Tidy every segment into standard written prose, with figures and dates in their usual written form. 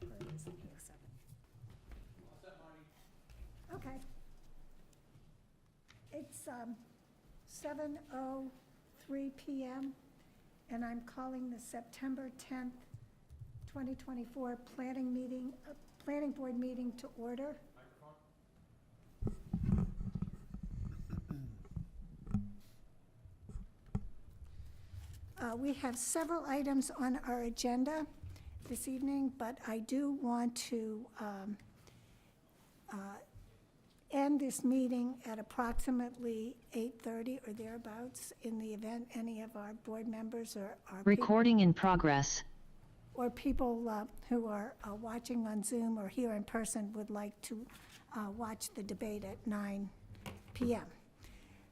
Or it isn't here, 7. Okay. It's 7:03 PM, and I'm calling the September 10th, 2024 planning board meeting to order. We have several items on our agenda this evening, but I do want to end this meeting at approximately 8:30 or thereabouts in the event any of our board members or our Recording in progress. or people who are watching on Zoom or here in person would like to watch the debate at 9 PM.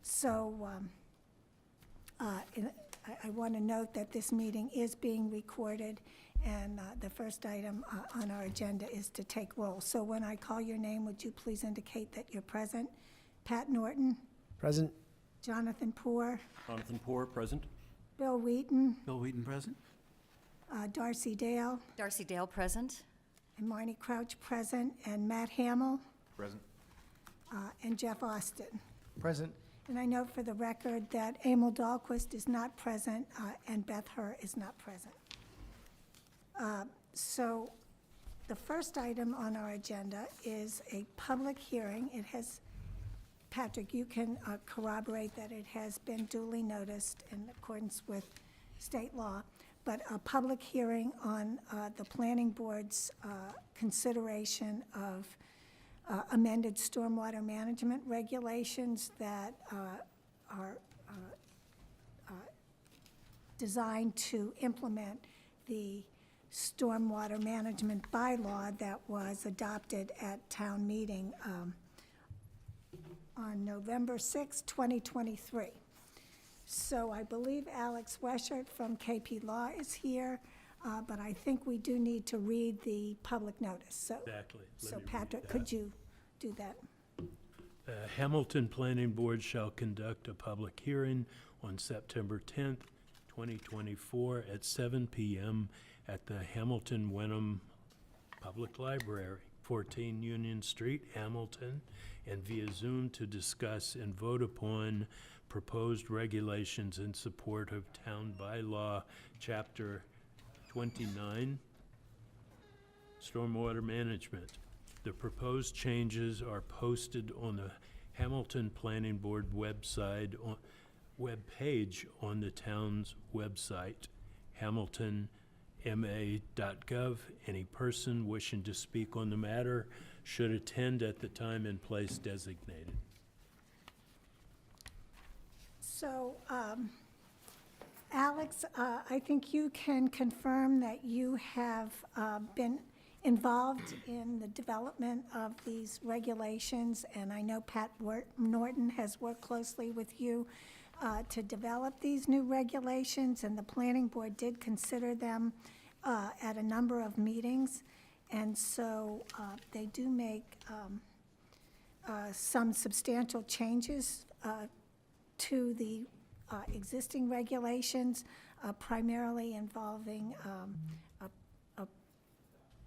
So I want to note that this meeting is being recorded, and the first item on our agenda is to take roll. So when I call your name, would you please indicate that you're present? Pat Norton? Present. Jonathan Poor? Jonathan Poor, present. Bill Wheaton? Bill Wheaton, present. Darcy Dale? Darcy Dale, present. And Marnie Crouch, present. And Matt Hamel? Present. And Jeff Austin. Present. And I note for the record that Emil Dahlquist is not present, and Beth Herr is not present. So the first item on our agenda is a public hearing. It has, Patrick, you can corroborate that it has been duly noticed in accordance with state law, but a public hearing on the planning board's consideration of amended stormwater management regulations that are designed to implement the stormwater management bylaw that was adopted at town meeting on November 6, 2023. So I believe Alex Weschert from KP Law is here, but I think we do need to read the public notice. So, Exactly. Let So me read Patrick, that. could you do that? The Hamilton Planning Board shall conduct a public hearing on September 10th, 2024 at 7 PM at the Hamilton Wenham Public Library, 14 Union Street, Hamilton, and via Zoom to discuss and vote upon proposed regulations in support of Town Bylaw, Chapter 29, Stormwater Management. The proposed changes are posted on the Hamilton Planning Board website, webpage on the town's website, hamiltonma.gov. Any person wishing to speak on the matter should attend at the time and place designated. So, Alex, I think you can confirm that you have been involved in the development of these regulations, and I know Pat Norton has worked closely with you to develop these new regulations, and the planning board did consider them at a number of meetings, and so they do make some substantial changes to the existing regulations, primarily involving a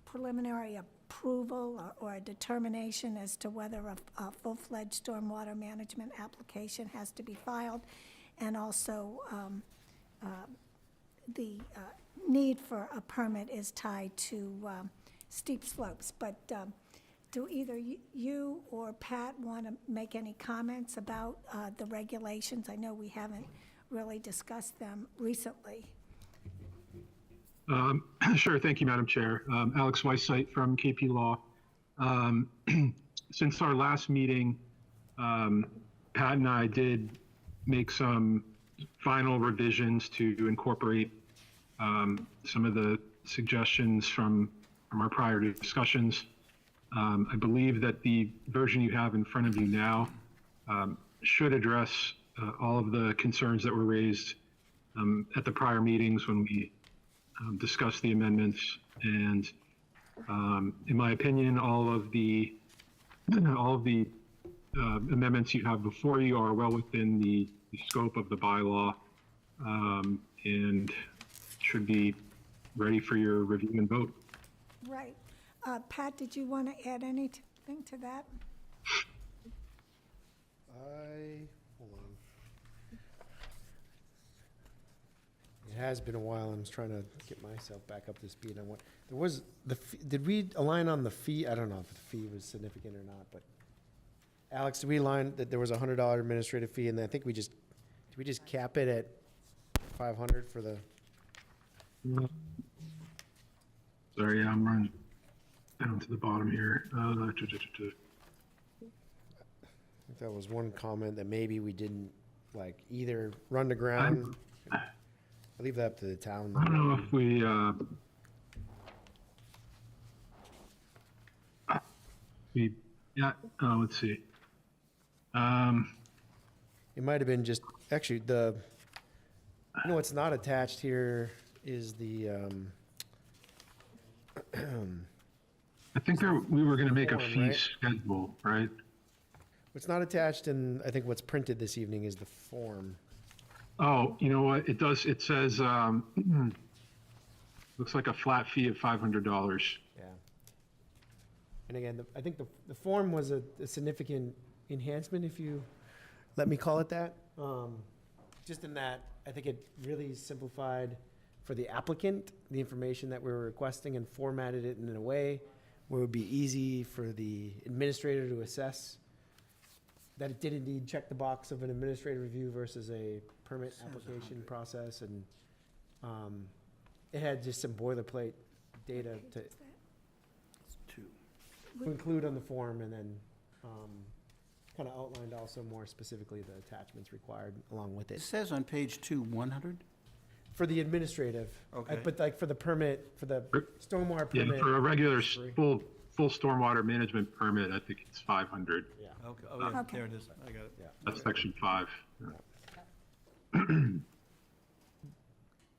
preliminary approval or a determination as to whether a full-fledged stormwater management application has to be filed, and also the need for a permit is tied to steep slopes. But do either you or Pat want to make any comments about the regulations? I know we haven't really discussed them recently. Sure, thank you, Madam Chair. Alex Weissite from KP Law. Since our last meeting, Pat and I did make some final revisions to incorporate some of the suggestions from our prior discussions. I believe that the version you have in front of you now should address all of the concerns that were raised at the prior meetings when we discussed the amendments. And in my opinion, all of the amendments you have before you are well within the scope of the bylaw and should be ready for your review and vote. Right. Pat, did you want to add anything to that? Hold on. It has been a while. I'm just trying to get myself back up to speed on what, there was, did we align on the fee? I don't know if the fee was significant or not, but Alex, did we align that there was a $100 administrative fee, and then I think did we just cap it at 500 for the, Sorry, I'm running down to the bottom here. I think that was one comment that maybe we didn't, like, either run to ground. I'll leave that up to the town. I don't know if yeah, let's see. It might have been just, actually, what's not attached here is the, I think we were gonna make a Form, fee right? schedule, right? what's not attached, and I think what's printed this evening is the form. Oh, you know what? It does, it says, looks like a flat fee of $500. Yeah. And again, I think the form was a significant enhancement, if you let me call it that. Just in that, I think it really simplified for the applicant, the information that we were requesting, and formatted it in a way where it would be easy for the administrator to assess that it did indeed check the box of an administrative review versus a permit application process, and it had just some boilerplate data to include on the form, and then kind of outlined also more specifically the attachments required along with It it. says on page 2, 100? For the administrative, Okay. but like for the permit, for the stormwater Yeah, permit. for a regular Free. full stormwater management permit, I think it's 500. Yeah, Okay, oh, yeah, Okay. there it is, I got it. yeah. That's section 5.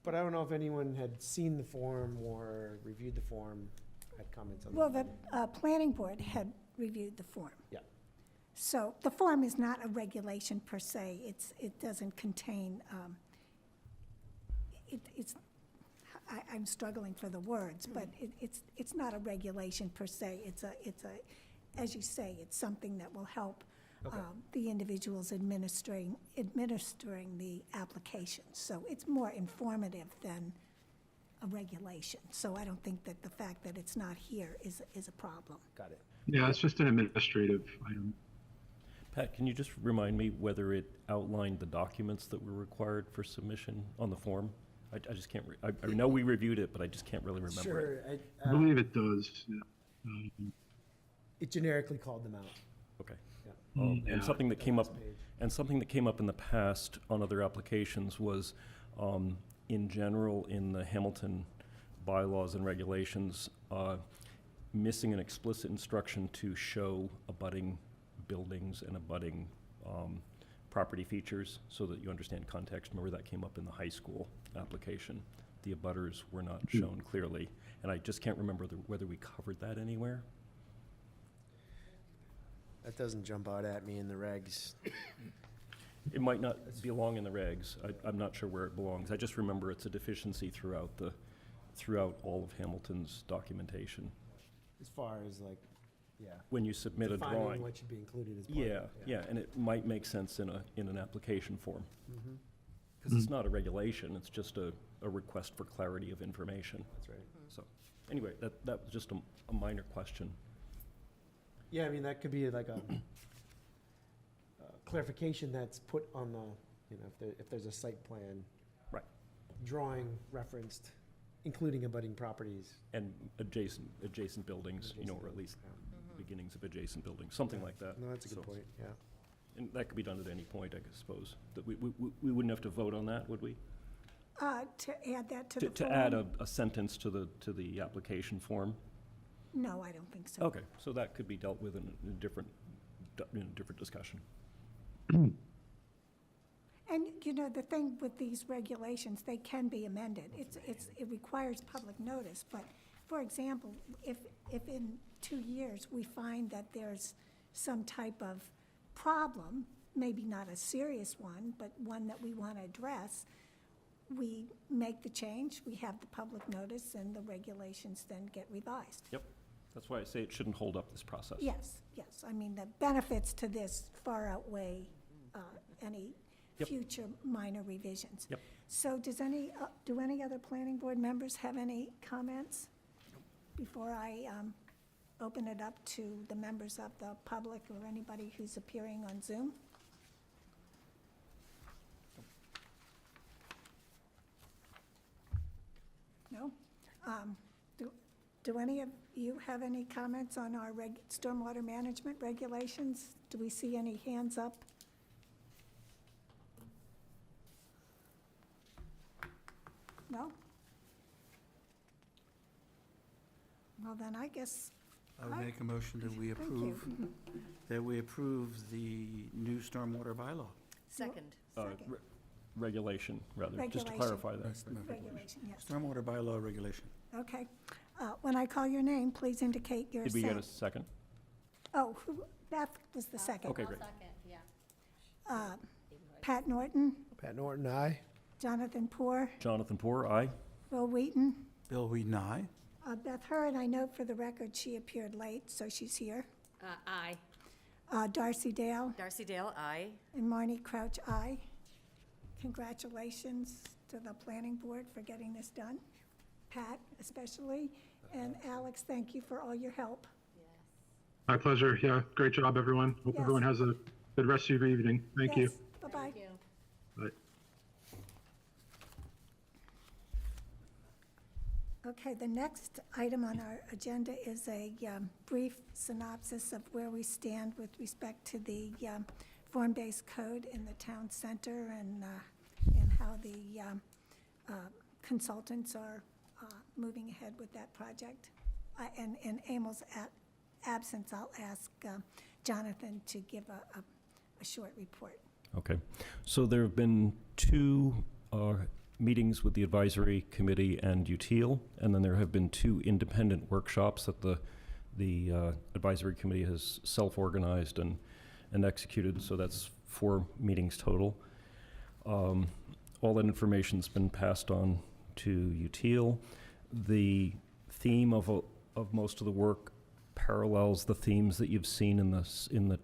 But I don't know if anyone had seen the form or reviewed the form, had comments on that. Well, the planning board had reviewed the form. Yeah. So the form is not a regulation per se. It doesn't contain, I'm struggling for the words, but it's not a regulation per se. It's a, as you say, it's something that will help Okay. the individuals administering the application. So it's more informative than a regulation. So I don't think that the fact that it's not here is a problem. Got it. Yeah, it's just an administrative item. Pat, can you just remind me whether it outlined the documents that were required for submission on the form? I just can't, I know we reviewed it, but I just can't really remember it. Sure, I believe it does. Yeah. it generically called them out. Okay. Yeah. Yeah. And something that came up, Last page. and something that came up in the past on other applications was, in general, in the Hamilton bylaws and regulations, missing an explicit instruction to show abutting buildings and abutting property features so that you understand context. Remember that came up in the high school application. The abutters were not shown clearly, and I just can't remember whether we covered that anywhere. That doesn't jump out at me in the regs. It might not belong in the regs. I'm not sure where it belongs. I just remember it's a deficiency throughout all of Hamilton's documentation. As far as like, yeah. When you submit a Defining drawing. what should be included as part of Yeah, it. yeah, and it might make sense in an application form. Mhm. Because it's not a regulation, it's just a request for clarity of information. That's right. So, anyway, that was just a minor question. Yeah, I mean, that could be like a clarification that's put on the, if there's a site plan. Right. Drawing referenced, including abutting properties. And adjacent buildings, or at least Yeah. beginnings of adjacent buildings, something like that. No, that's a good So- point, yeah. And that could be done at any point, I suppose. That we wouldn't have to vote on that, would we? To add that to the form? To add a sentence to the application form? No, I don't think so. Okay, so that could be dealt with in a different discussion. And, the thing with these regulations, they can be amended. It requires public notice, but, for example, if in 2 years we find that there's some type of problem, maybe not a serious one, but one that we want to address, we make the change, we have the public notice, and the regulations then get revised. Yep. That's why I say it shouldn't hold up this process. Yes, yes. I mean, the benefits to this far outweigh any Yep. future minor revisions. Yep. So do any other planning board members have any comments before I open it up to the members of the public or anybody who's appearing on Zoom? No? Do any of you have any comments on our stormwater management regulations? Do we see any hands up? No? Well, then I guess, I would make a motion that we thank you. approve the new stormwater bylaw. Second. Second. Regulation, rather, just to Regulation. clarify that. That's the motion. Regulation, yes. Stormwater bylaw regulation. Okay. When I call your name, please indicate your Did we get a assent. second? Oh, Beth was the second. Okay, great. Second, yeah. Pat Norton, Pat Norton, aye. Jonathan Poor, Jonathan Poor, aye. Will Wheaton. Bill Wheaton, aye. Beth Hurd, I note for the record, she appeared late, so she's here. Aye. Darcy Dale Darcy Dale, aye. and Marnie Crouch, aye. Congratulations to the planning board for getting this done, Pat especially, and Alex, thank you for all your help. My pleasure. Yeah, great job, everyone. Hope Yes. everyone has a good rest of your evening. Thank you. Yes, bye-bye. Thank you. Bye. Okay, the next item on our agenda is a brief synopsis of where we stand with respect to the form-based code in the town center and how the consultants are moving ahead with that project. And in Emil's absence, I'll ask Jonathan to give a short report. Okay. So there have been two meetings with the advisory committee and UTIL, and then there have been two independent workshops that the advisory committee has self-organized and executed, so that's 4 meetings total. All that information's been passed on to UTIL. The theme of most of the work parallels the themes that you've seen in the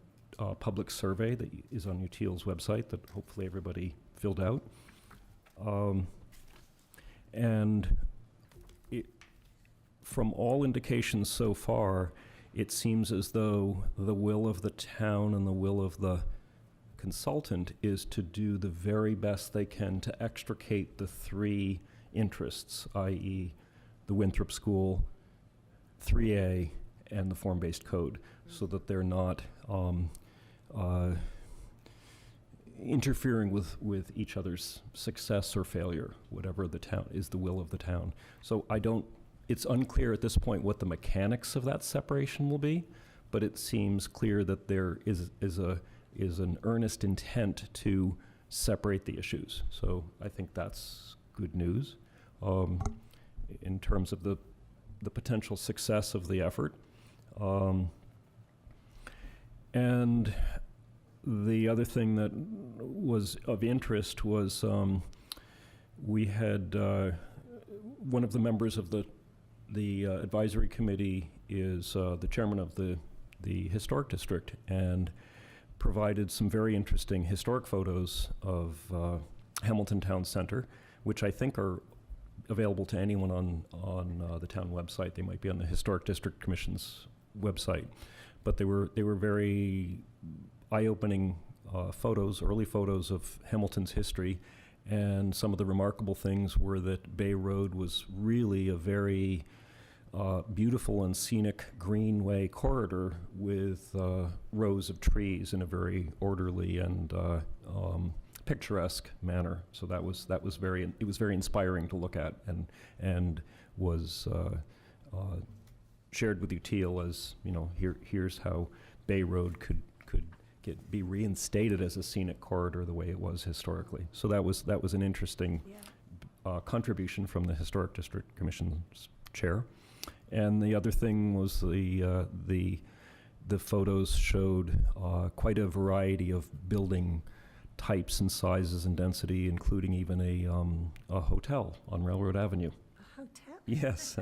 public survey that is on UTIL's website that hopefully everybody filled out. And from all indications so far, it seems as though the will of the town and the will of the consultant is to do the very best they can to extricate the 3 interests, i.e. the Winthrop School, 3A, and the form-based code, so that they're not interfering with each other's success or failure, whatever the town is the will of the town. So it's unclear at this point what the mechanics of that separation will be, but it seems clear that there is an earnest intent to separate the issues. So I think that's good news in terms of the potential success of the effort. And the other thing that was of interest was we had one of the members of the advisory committee is the chairman of the historic district and provided some very interesting historic photos of Hamilton Town Center, which I think are available to anyone on the town website. They might be on the Historic District Commission's website, but they were very eye-opening photos, early photos of Hamilton's history, and some of the remarkable things were that Bay Road was really a very beautiful and scenic greenway corridor with rows of trees in a very orderly and picturesque manner. So it was very inspiring to look at and was shared with UTIL as, here's how Bay Road could be reinstated as a scenic corridor the way it was historically. So that was an interesting contribution from the Historic District Commission's chair. And the other thing was the photos showed quite a variety of building types and sizes and density, including even a hotel on Railroad Avenue. A hotel? Yes.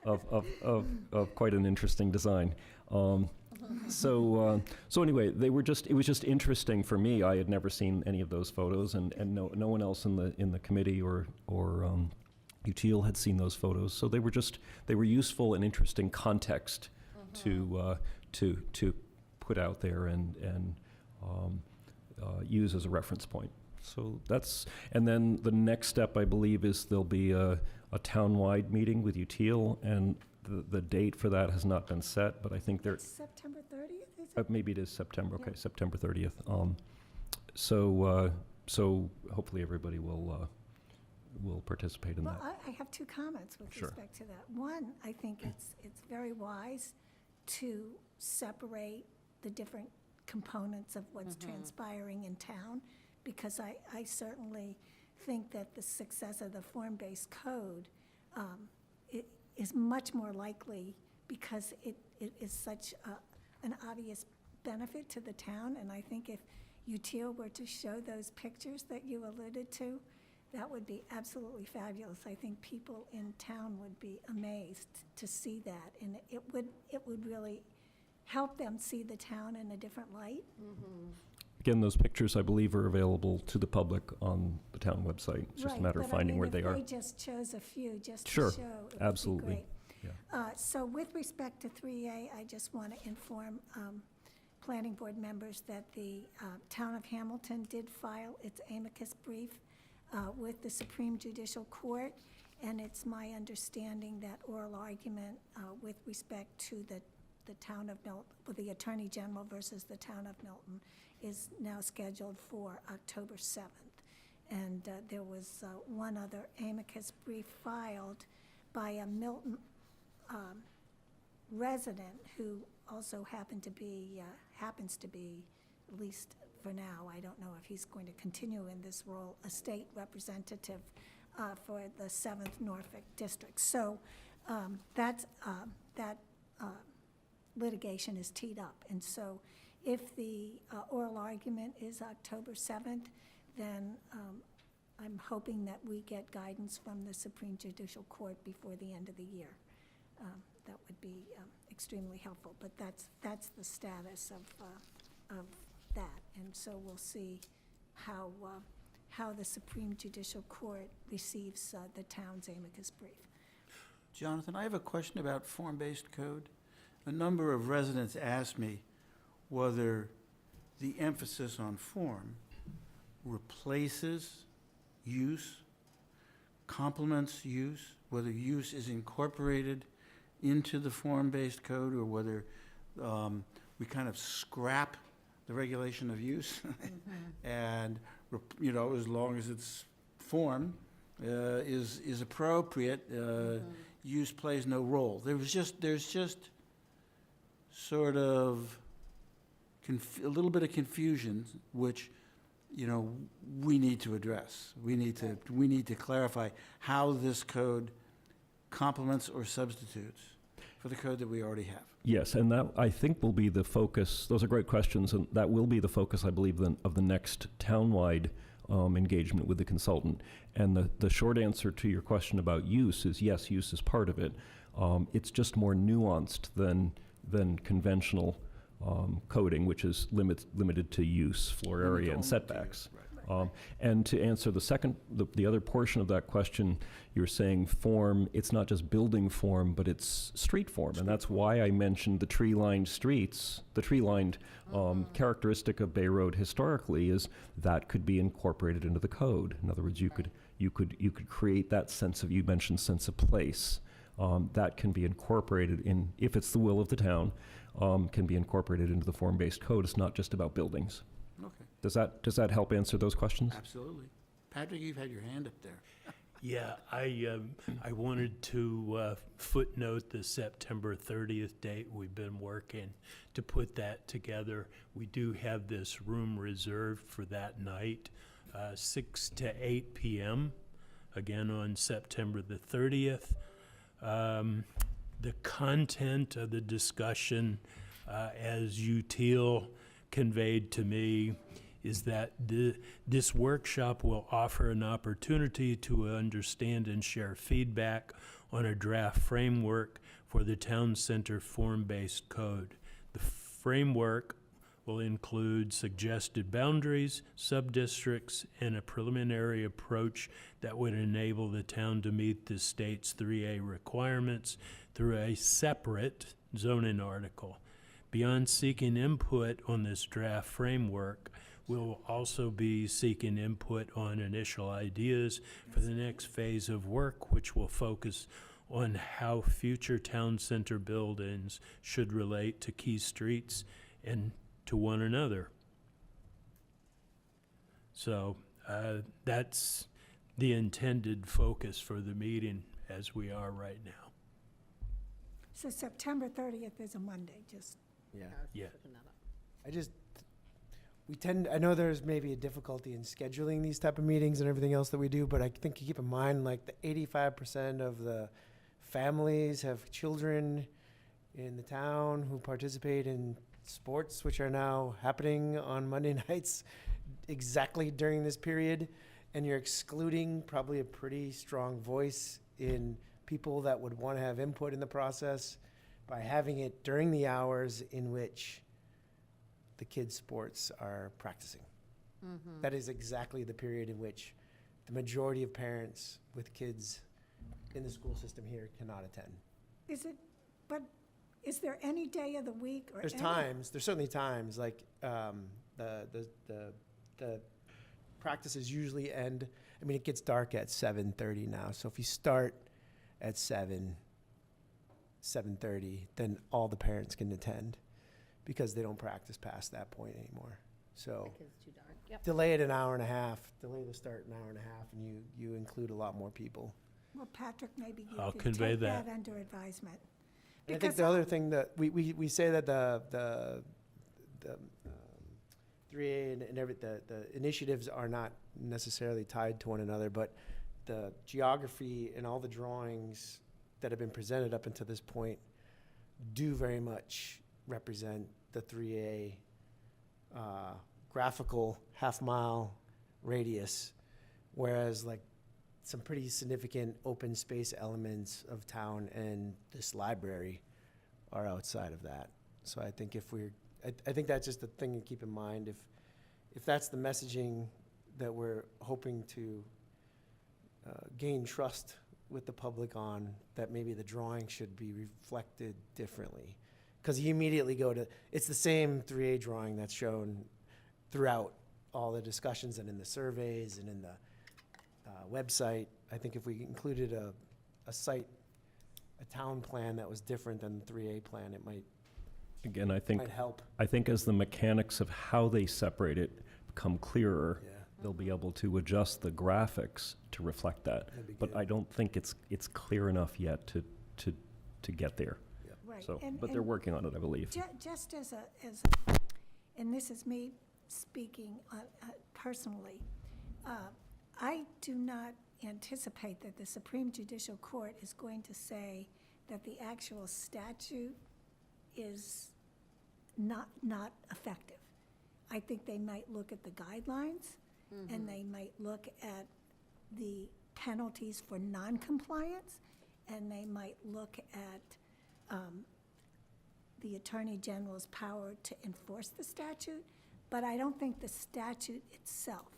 of quite an interesting design. So anyway, it was just interesting for me. I had never seen any of those photos, and no one else in the committee or UTIL had seen those photos. So they were useful and interesting context to put out there and use as a reference point. So and then the next step, I believe, is there'll be a town-wide meeting with UTIL, and the date for that has not been set, but I think It's September 30th, is it? maybe it is September, okay, Yeah. September 30th. So hopefully everybody will participate in Well, that. I have two comments with Sure. respect to that. One, I think it's very wise to separate the different components of what's transpiring in town, because I certainly think that the success of the form-based code it is much more likely because it is such an obvious benefit to the town. And I think if UTIL were to show those pictures that you alluded to, that would be absolutely fabulous. I think people in town would be amazed to see that, and it would really help them see the town in a different light. Again, those pictures, I believe, are available to the public on the town website. It's just a Right, matter of but I finding mean, where they are. If they just chose a few, just to Sure, show, it would be absolutely. great. Yeah. So with respect to 3A, I just want to inform planning board members that the town of Hamilton did file its amicus brief with the Supreme Judicial Court, and it's my understanding that oral argument with respect to the town of Milton, with the Attorney General versus the town of Milton, is now scheduled for October 7th. And there was one other amicus brief filed by a Milton resident who also happens to be, at least for now, I don't know if he's going to continue in this role, a state representative for the 7th Norfolk District. So that litigation is teed up. And so if the oral argument is October 7th, then I'm hoping that we get guidance from the Supreme Judicial Court before the end of the year. That would be extremely helpful, but that's the status of that. And so we'll see how the Supreme Judicial Court receives the town's amicus brief. Jonathan, I have a question about form-based code. A number of residents asked me whether the emphasis on form replaces use, complements use, whether use is incorporated into the form-based code, or whether we kind of scrap the regulation of use and, as long as it's form is appropriate, use plays no role. There's just sort of a little bit of confusion, which we need to address. We need to clarify how this code complements or substitutes for the code that we already have. Yes, and that, I think, will be the focus. Those are great questions, and that will be the focus, I believe, of the next townwide engagement with the consultant. And the short answer to your question about use is yes, use is part of it. It's just more nuanced than conventional coding, which is limited to use, floor area, and setbacks. And to answer the other portion of that question, you're saying form, it's not just building form, but it's street form. And that's why I mentioned the tree-lined streets. The tree-lined characteristic of Bay Road historically is that could be incorporated into the code. In other words, you could create that sense of, you mentioned sense of place. That can be incorporated in, if it's the will of the town, can be incorporated into the form-based code. It's not just about buildings. Okay. Does that help answer those questions? Absolutely. Patrick, you've had your hand up there. Yeah, I wanted to footnote the September 30th date. We've been working to put that together. We do have this room reserved for that night, 6 to 8 p.m., again on September the 30th. The content of the discussion, as UTIL conveyed to me, is that this workshop will offer an opportunity to understand and share feedback on a draft framework for the town center form-based code. The framework will include suggested boundaries, sub-districts, and a preliminary approach that would enable the town to meet the state's 3A requirements through a separate zoning article. Beyond seeking input on this draft framework, we'll also be seeking input on initial ideas for the next phase of work, which will focus on how future town center buildings should relate to key streets and to one another. So that's the intended focus for the meeting as we are right now. So September 30th is a Monday, just, Yeah. Yeah. I know there's maybe a difficulty in scheduling these type of meetings and everything else that we do, but I think you keep in mind, like, the 85% of the families have children in the town who participate in sports, which are now happening on Monday nights exactly during this period, and you're excluding probably a pretty strong voice in people that would want to have input in the process by having it during the hours in which the kids' sports are practicing. That is exactly the period in which the majority of parents with kids in the school system here cannot attend. is there any day of the week or There's certainly times, like, the practices usually end, I mean, it gets dark at 7:30 now, so if you start at 7:30, then all the parents can attend, because they don't practice past that point anymore. So It's too dark. Yep. delay it an hour and a half, delay the start an hour and a half, and you include a lot more people. Well, Patrick, maybe you I'll could convey take that. that under advisement. And I think Because the other thing that we say that the 3A and the initiatives are not necessarily tied to one another, but the geography and all the drawings that have been presented up until this point do very much represent the 3A graphical half-mile radius, whereas, like, some pretty significant open space elements of town and this library are outside of that. So I think I think that's just a thing to keep in mind. If that's the messaging that we're hoping to gain trust with the public on, that maybe the drawing should be reflected differently. Because you immediately go to, it's the same 3A drawing that's shown throughout all the discussions and in the surveys and in the website. I think if we included a town plan that was different than the 3A plan, it might Again, I think help. as the mechanics of how they separate it become clearer, Yeah. they'll be able to adjust the graphics to reflect that. That'd be But good. I don't think it's clear enough yet to get there. Right, So, and- but they're and working on it, I believe. Just and this is me speaking personally, I do not anticipate that the Supreme Judicial Court is going to say that the actual statute is not effective. I think they might look at the guidelines, and they might look at the penalties for noncompliance, and they might look at the Attorney General's power to enforce the statute, but I don't think the statute itself,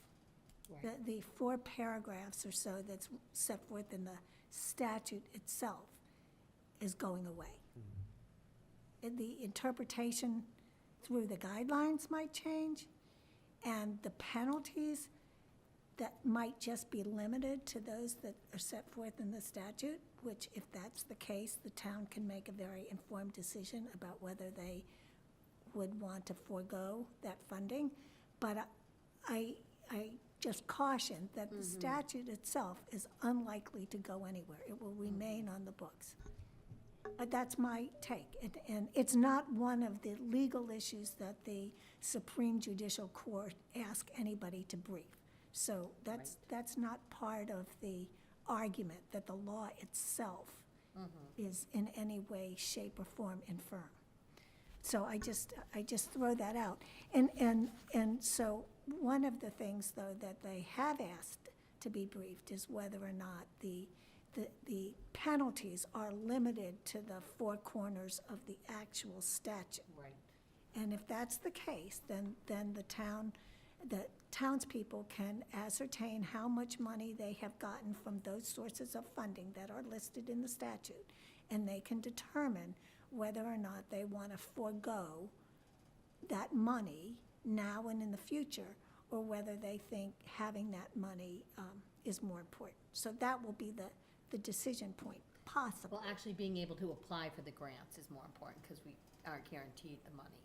the 4 paragraphs or so that's set forth in the statute itself, is going away. And the interpretation through the guidelines might change, and the penalties that might just be limited to those that are set forth in the statute, which, if that's the case, the town can make a very informed decision about whether they would want to forego that funding. But I just caution that the statute itself is unlikely to go anywhere. It will remain on the books. But that's my take. And it's not one of the legal issues that the Supreme Judicial Court asked anybody to brief. So that's not part of the argument that the law itself is in any way, shape, or form infirm. So I just throw that out. And so one of the things, though, that they have asked to be briefed is whether or not the penalties are limited to the four corners of the actual statute. Right. And if that's the case, then the townspeople can ascertain how much money they have gotten from those sources of funding that are listed in the statute, and they can determine whether or not they want to forego that money now and in the future, or whether they think having that money is more important. So that will be the decision point, possible. Well, actually being able to apply for the grants is more important because we aren't guaranteed the money,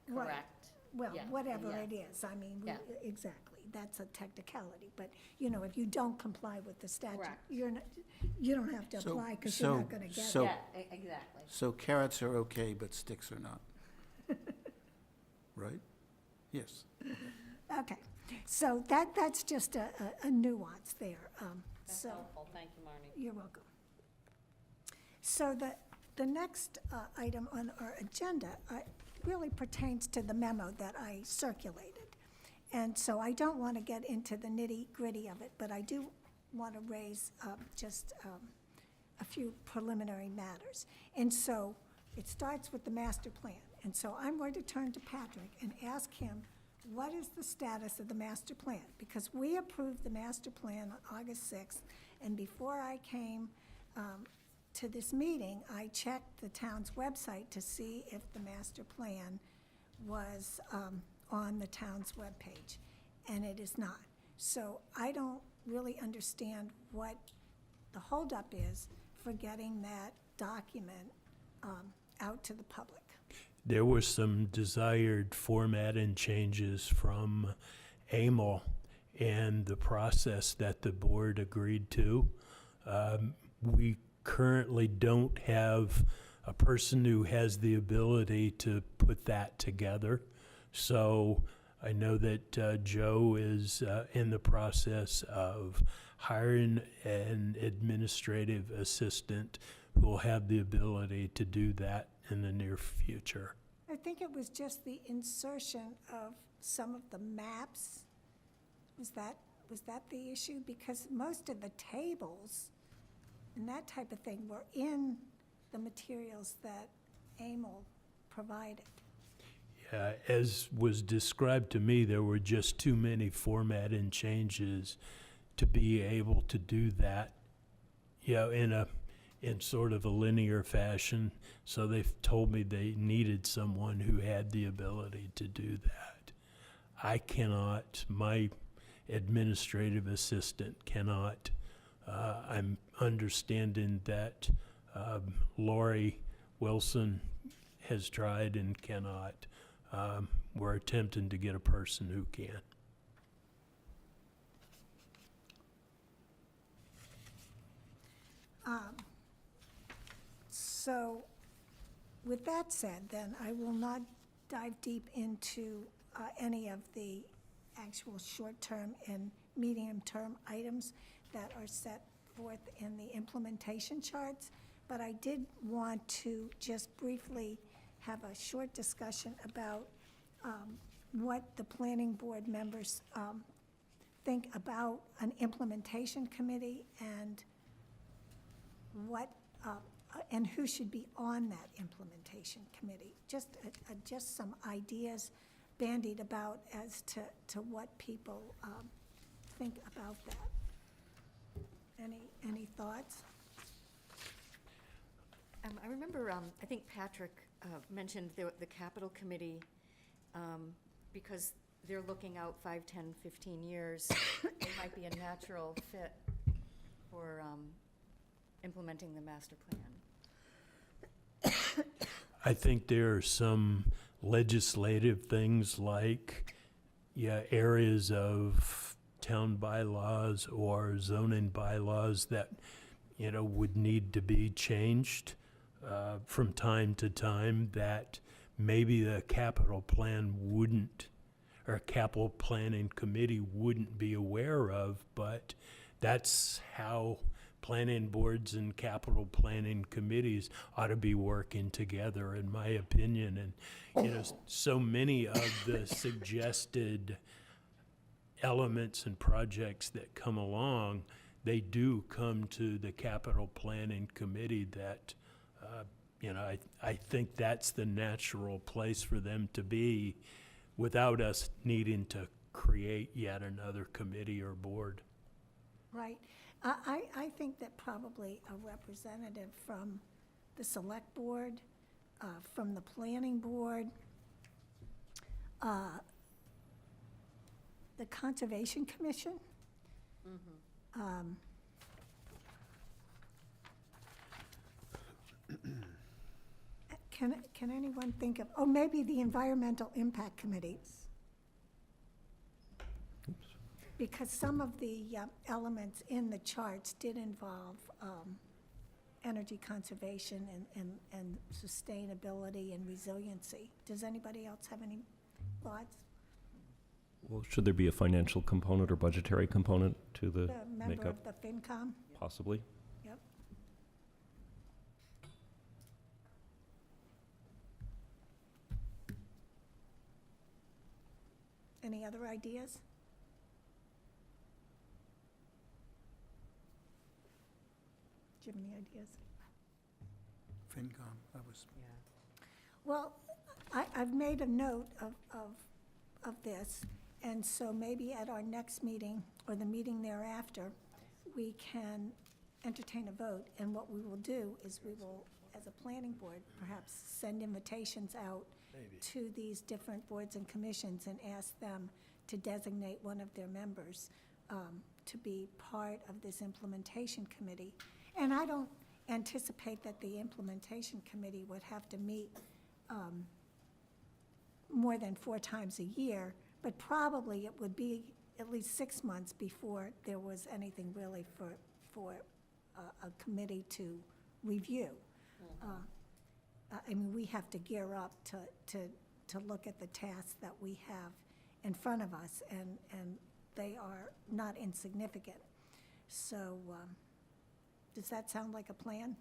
Right. correct? Well, Yeah, whatever yeah. it is, I mean, Yeah. exactly, that's a technicality. But, if you don't comply with the statute, Correct. you don't have to So- apply because you're not going to get so- it. Yeah, exactly. So carrots are okay, but sticks are not. Right? Yes. Okay, so that's just a nuance there. That's So, helpful, thank you, Marnie. you're welcome. So the next item on our agenda really pertains to the memo that I circulated. And so I don't want to get into the nitty-gritty of it, but I do want to raise just a few preliminary matters. And so it starts with the master plan. And so I'm going to turn to Patrick and ask him, what is the status of the master plan? Because we approved the master plan on August 6th, and before I came to this meeting, I checked the town's website to see if the master plan was on the town's webpage, and it is not. So I don't really understand what the holdup is for getting that document out to the public. There were some desired formatting changes from AML and the process that the board agreed to. We currently don't have a person who has the ability to put that together. So I know that Joe is in the process of hiring an administrative assistant who will have the ability to do that in the near future. I think it was just the insertion of some of the maps. Was that the issue? Because most of the tables and that type of thing were in the materials that AML provided. Yeah, as was described to me, there were just too many formatting changes to be able to do that, in sort of a linear fashion. So they've told me they needed someone who had the ability to do that. I cannot, my administrative assistant cannot. I'm understanding that Lori Wilson has tried and cannot. We're attempting to get a person who can. So with that said, then, I will not dive deep into any of the actual short-term and medium-term items that are set forth in the implementation charts, but I did want to just briefly have a short discussion about what the planning board members think about an implementation committee and and who should be on that implementation committee. Just some ideas bandied about as to what people think about that. Any thoughts? I remember, I think Patrick mentioned the capital committee, because they're looking out 5, 10, 15 years. It might be a natural fit for implementing the master plan. I think there are some legislative things like, areas of town bylaws or zoning bylaws that, would need to be changed from time to time that maybe the capital plan wouldn't, or capital planning committee wouldn't be aware of, but that's how planning boards and capital planning committees ought to be working together, in my opinion. And, so many of the suggested elements and projects that come along, they do come to the capital planning committee that, I think that's the natural place for them to be without us needing to create yet another committee or board. Right. I think that probably a representative from the select board, from the planning board, the Conservation Commission. Can anyone think of, oh, maybe the Environmental Impact Committee? Because some of the elements in the charts did involve energy conservation and sustainability and resiliency. Does anybody else have any thoughts? Well, should there be a financial component or budgetary component to the The member makeup? of the FinCom? Possibly. Yep. Any other ideas? Do you have any ideas? FinCom, that was, Well, I've made a note of this, and so maybe at our next meeting, or the meeting thereafter, we can entertain a vote, and what we will do is we will, as a planning board, perhaps send invitations out to these different boards and commissions and ask them to designate one of their members to be part of this implementation committee. And I don't anticipate that the implementation committee would have to meet more than 4 times a year, but probably it would be at least 6 months before there was anything really for a committee to review. I mean, we have to gear up to look at the tasks that we have in front of us, and they are not insignificant. So, does that sound like a plan?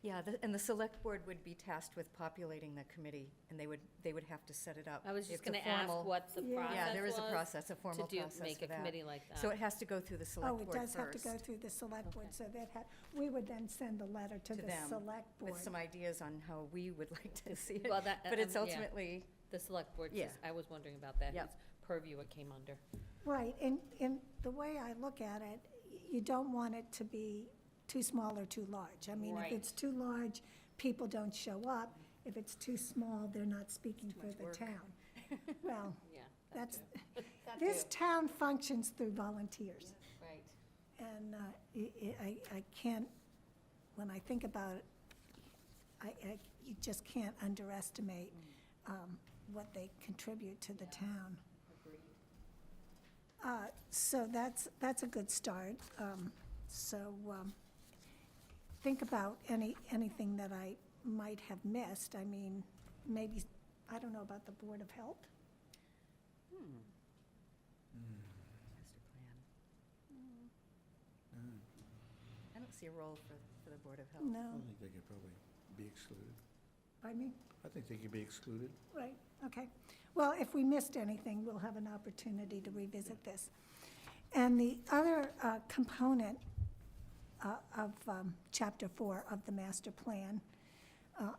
Yeah, and the select board would be tasked with populating the committee, and they would have to set it up. I was just It's a gonna ask formal- what the Yeah. process was. Yeah, there is a process, a formal To process make for a that. committee like that. So it has to go through the select Oh, board it first. does have to go through the select board, Okay. so we would then send a letter to To the them, select board. With some ideas on how we would like to see it. Well, that- But it's yeah. ultimately, The select board, Yeah. I was wondering about that, Yep. whose purview it came under. Right, and the way I look at it, you don't want it to be too small or too large. I mean, if Right. it's too large, people don't show up. If it's too small, they're not speaking for much the work. town. Well, Yeah. that's, That this too. town functions through volunteers. Right. And I can't, when I think about it, you just can't underestimate what they contribute to the town. So that's a good start. So think about anything that I might have missed. I mean, maybe, I don't know about the Board of Health. master plan. I don't see a role for the Board of Health. No, I think they could probably be excluded. pardon me? I think they could be excluded. Right, okay. Well, if we missed anything, we'll have an opportunity to revisit this. And the other component of Chapter 4 of the master plan,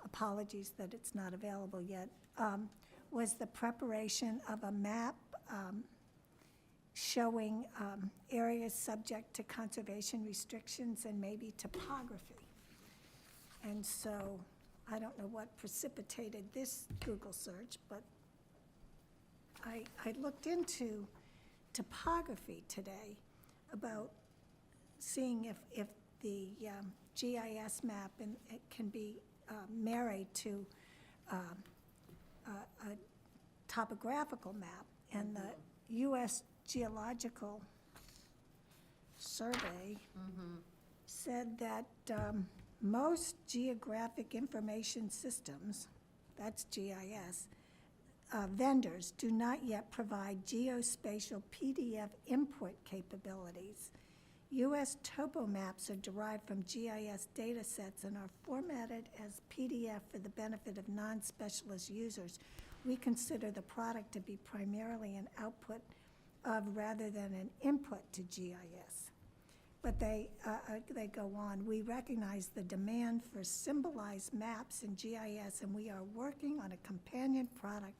apologies that it's not available yet, was the preparation of a map showing areas subject to conservation restrictions and maybe topography. And so, I don't know what precipitated this Google search, but I looked into topography today about seeing if the GIS map and it can be married to a topographical map. And the U.S. Geological Survey said that most geographic information systems, that's GIS, vendors do not yet provide geospatial PDF input capabilities. U.S. topo maps are derived from GIS data sets and are formatted as PDF for the benefit of non-specialist users. We consider the product to be primarily an output of rather than an input to GIS. But they go on, we recognize the demand for symbolized maps in GIS, and we are working on a companion product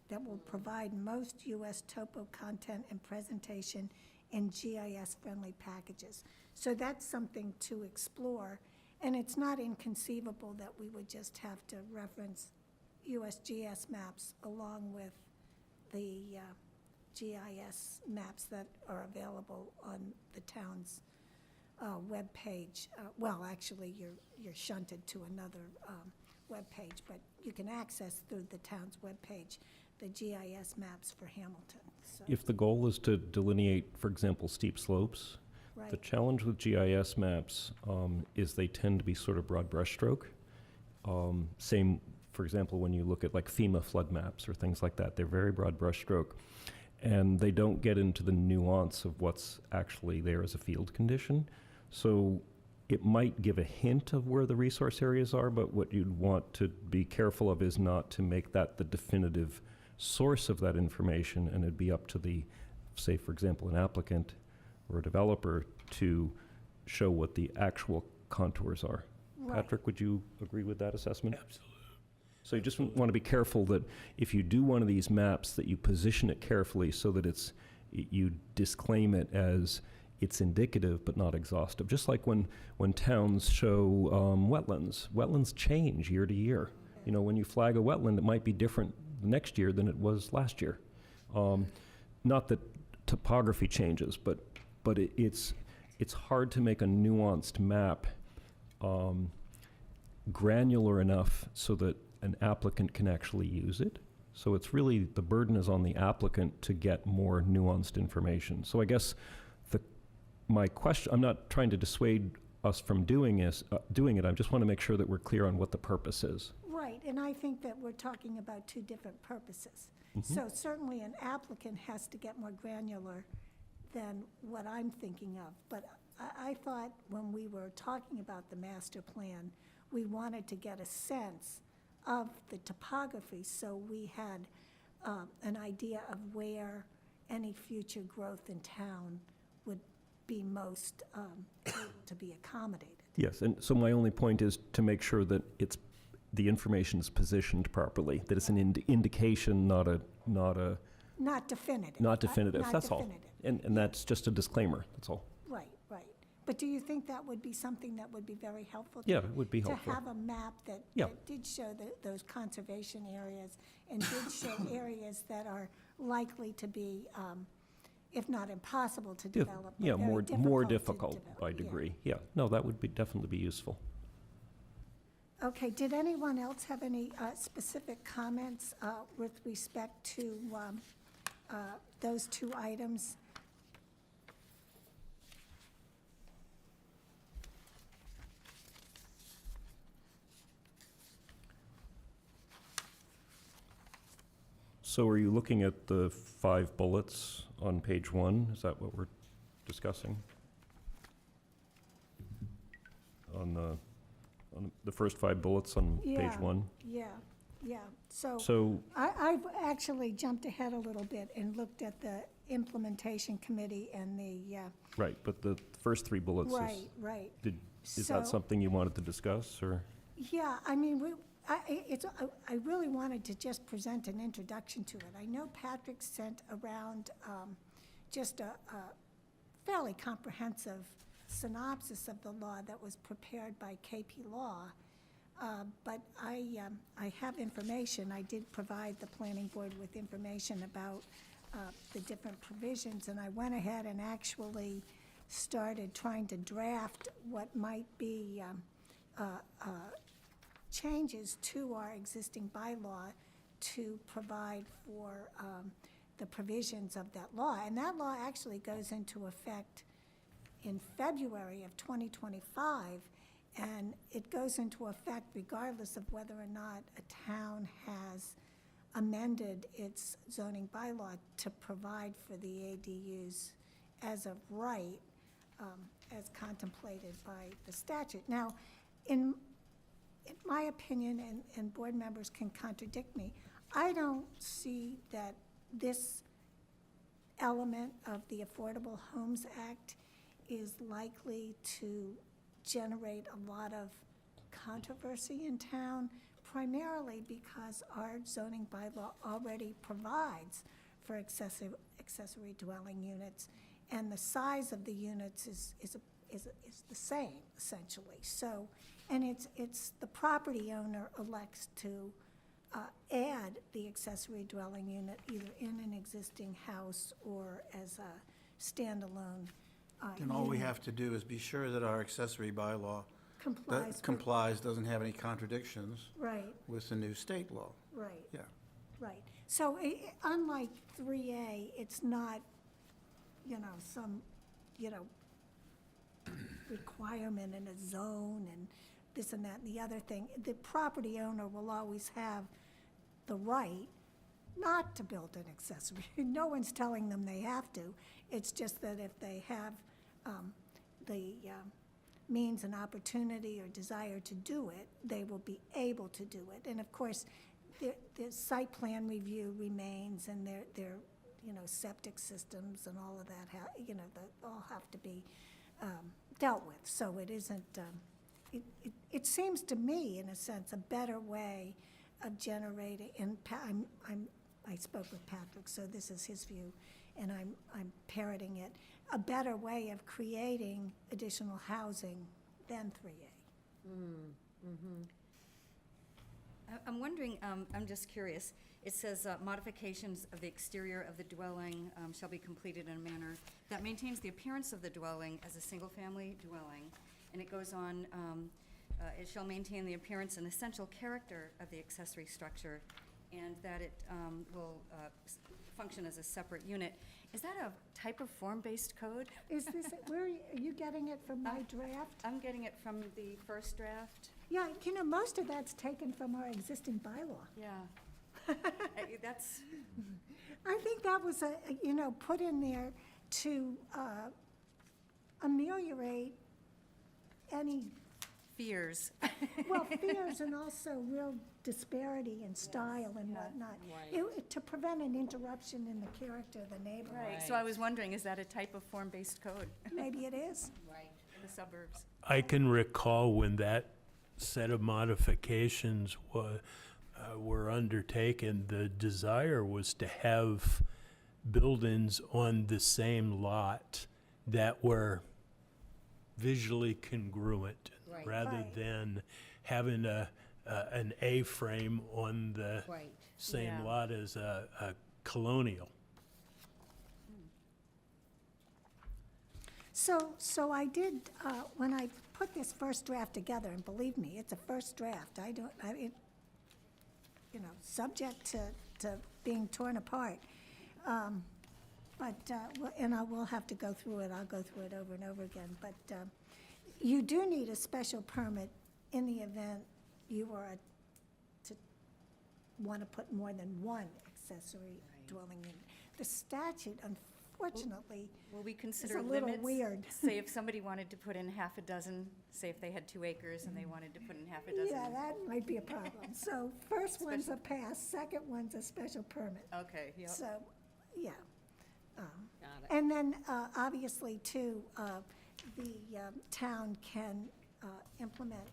that will provide most US topo content and presentation in GIS-friendly packages. So that's something to explore, and it's not inconceivable that we would just have to reference USGS maps along with the GIS maps that are available on the town's webpage. Well, actually, you're shunted to another webpage, but you can access through the town's webpage the GIS maps for Hamilton. So, If the goal is to delineate, for example, steep slopes, the right, challenge with GIS maps is they tend to be sort of broad brushstroke. Same, for example, when you look at like FEMA flood maps or things like that, they're very broad brushstroke. And they don't get into the nuance of what's actually there as a field condition. So it might give a hint of where the resource areas are, but what you'd want to be careful of is not to make that the definitive source of that information, and it'd be up to the, say, for example, an applicant or a developer to show what the actual contours are. right. Patrick, would you agree with that assessment? Absolutely. So you just want to be careful that if you do one of these maps, that you position it carefully so that you disclaim it as it's indicative but not exhaustive. Just like when towns show wetlands change year to year. You know, when you flag a wetland, it might be different next year than it was last year. Not that topography changes, but it's hard to make a nuanced map granular enough so that an applicant can actually use it. So it's really, the burden is on the applicant to get more nuanced information. So I guess my question, I'm not trying to dissuade us from doing it, I just want to make sure that we're clear on what the purpose is. Right, and I think that we're talking about two different purposes. So certainly an applicant has to get more granular than what I'm thinking of. But I thought when we were talking about the master plan, we wanted to get a sense of the topography, so we had an idea of where any future growth in town would be most able to be accommodated. Yes, and so my only point is to make sure that the information is positioned properly, that it's an indication, not definitive. Not That's all. definitive. And that's just a disclaimer, that's all. Right, right. But do you think that would be something that would be very helpful? Yeah, it would be helpful. To have a map that Yeah. that did show those conservation areas and did show areas that are likely to be, if not impossible to Yeah, develop, yeah, but very more difficult to difficult develop. by Yeah. degree. Yeah, no, that would definitely be useful. Okay, did anyone else have any specific comments with respect to those two items? So are you looking at the 5 bullets on page 1? Is that what we're discussing? On the first 5 bullets on page Yeah. 1? Yeah, yeah. So, I've actually jumped ahead a little bit and looked at the implementation committee and the, right, but the first 3 bullets right, right. is that So- something you wanted to discuss, or? Yeah, I mean, I really wanted to just present an introduction to it. I know Patrick sent around just a fairly comprehensive synopsis of the law that was prepared by KP Law. But I have information. I did provide the planning board with information about the different provisions, and I went ahead and actually started trying to draft what might be changes to our existing bylaw to provide for the provisions of that law. And that law actually goes into effect in February of 2025, and it goes into effect regardless of whether or not a town has amended its zoning bylaw to provide for the ADUs as of right, as contemplated by the statute. Now, in my opinion, and board members can contradict me, I don't see that this element of the Affordable Homes Act is likely to generate a lot of controversy in town, primarily because our zoning bylaw already provides for accessory dwelling units, and the size of the units is the same, essentially. So, and it's the property owner elects to add the accessory dwelling unit either in an existing house or as a standalone And all we unit. have to do is be sure that our accessory bylaw Complies with- complies, doesn't have any contradictions Right, with the new state law. right. Yeah. Right. So unlike 3A, it's not, some, requirement in a zone and this and that and the other thing. The property owner will always have the right not to build an accessory. No one's telling them they have to. It's just that if they have the means and opportunity or desire to do it, they will be able to do it. And of course, the site plan review remains, and their septic systems and all of that, that all have to be dealt with. So it isn't, it seems to me, in a sense, a better way of generating, and I spoke with Patrick, so this is his view, and I'm parroting it, a better way of creating additional housing than 3A. I'm wondering, I'm just curious, it says modifications of the exterior of the dwelling shall be completed in a manner that maintains the appearance of the dwelling as a single-family dwelling, and it goes on, it shall maintain the appearance and essential character of the accessory structure, and that it will function as a separate unit. Is that a type of form-based code? Is this, are you getting it from my draft? I'm getting it from the first draft. Yeah, most of that's taken from our existing bylaw. Yeah. That's, I think that was put in there to ameliorate any, fears. fears and also real disparity in style and yeah. whatnot. Right. To prevent an interruption in the character of the neighborhood. Right, so I was wondering, is that a type of form-based code Maybe it is. Right. in the suburbs? I can recall when that set of modifications were undertaken, the desire was to have buildings on the same lot that were visually congruent, Right. rather Right. than having an A-frame on the Right. same Yeah. lot as a colonial. So I did, when I put this first draft together, and believe me, it's a first draft, subject to being torn apart. And I will have to go through it, I'll go through it over and over again. But you do need a special permit in the event you are to want to put more than one accessory dwelling unit. The statute, unfortunately, Will we consider a limits? little weird. Say if somebody wanted to put in half a dozen, say if they had 2 acres and they wanted to put in half a dozen? yeah, that might be a problem. So first one's a pass, second one's a special permit. Okay, yep. So, yeah. Got it. And then, obviously, too, the town can implement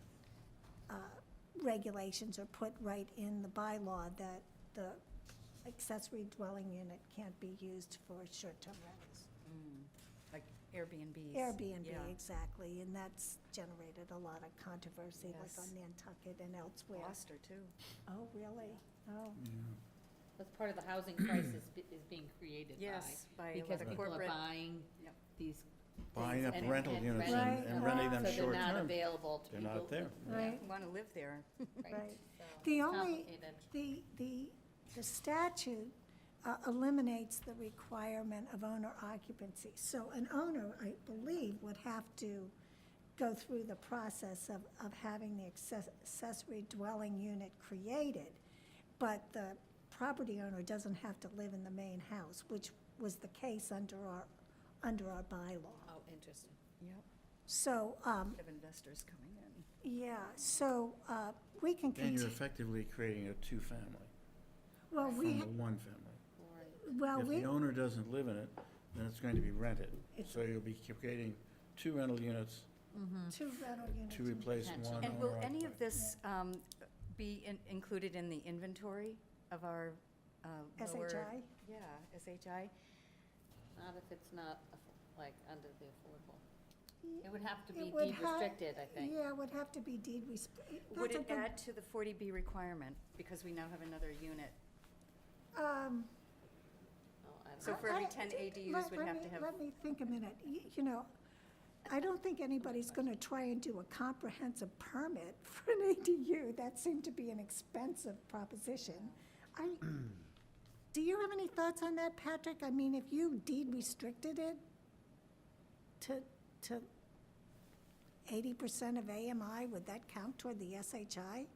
regulations or put right in the bylaw that the accessory dwelling unit can't be used for short-term rentals. Like Airbnbs. Airbnb, Yeah. exactly, and that's generated a lot of controversy, like Yes. on Nantucket and elsewhere. Gloucester, too. Oh, really? Oh, That's part of the housing crisis is being created by. Yes, by a Because lot of people are corporate. buying Yep. these. Buying up things rental units and Right, and renting them So they're not short-term. available to They're people. not there. right, Want to live there. right. So The it's only, complicated. the statute eliminates the requirement of owner occupancy. So an owner, I believe, would have to go through the process of having the accessory dwelling unit created, but the property owner doesn't have to live in the main house, which was the case under our bylaw. Oh, interesting. Yep. So, Of investors coming in. yeah, so we can And you're continue, effectively creating a two-family well, from a one-family. Well, If we, the owner doesn't live in it, then it's going to be rented. So you'll be creating 2 rental units two rental units. to replace Potentially. one And will owner any of occupied. this be included in the inventory of our lower? SHI? Yeah, SHI. Not if it's not, like, under the affordable. It would have to be It would deed ha- restricted, I think. Yeah, it would have to be deed Would it add to the 40B requirement, because we now have another unit? Oh, I don't So know. for every 10 ADUs, we'd have to have, Let me think a minute. You know, I don't think anybody's going to try and do a comprehensive permit for an ADU. That seemed to be an expensive proposition. Do you have any thoughts on that, Patrick? I mean, if you deed restricted it to 80% of AMI, would that count toward the SHI?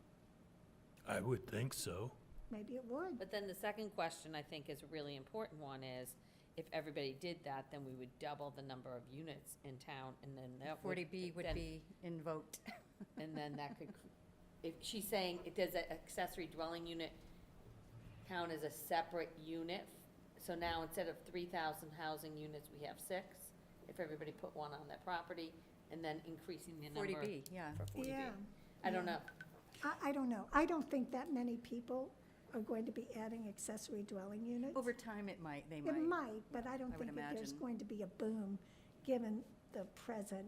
I would think so. Maybe it would. But then the second question, I think, is a really important one, is if everybody did that, then we would double the number of units in town, and then that would. 40B would then- be invoked. And then that could, if she's saying, it does an accessory dwelling unit count as a separate unit? So now, instead of 3,000 housing units, we have 6, if everybody put one on their property, and then increasing the number. 40B, yeah. For 40B. Yeah. I don't know. I don't know. I don't think that many people are going to be adding accessory dwelling units. Over time, they might. It might, but I don't I would think that there's imagine. going to be a boom, given the present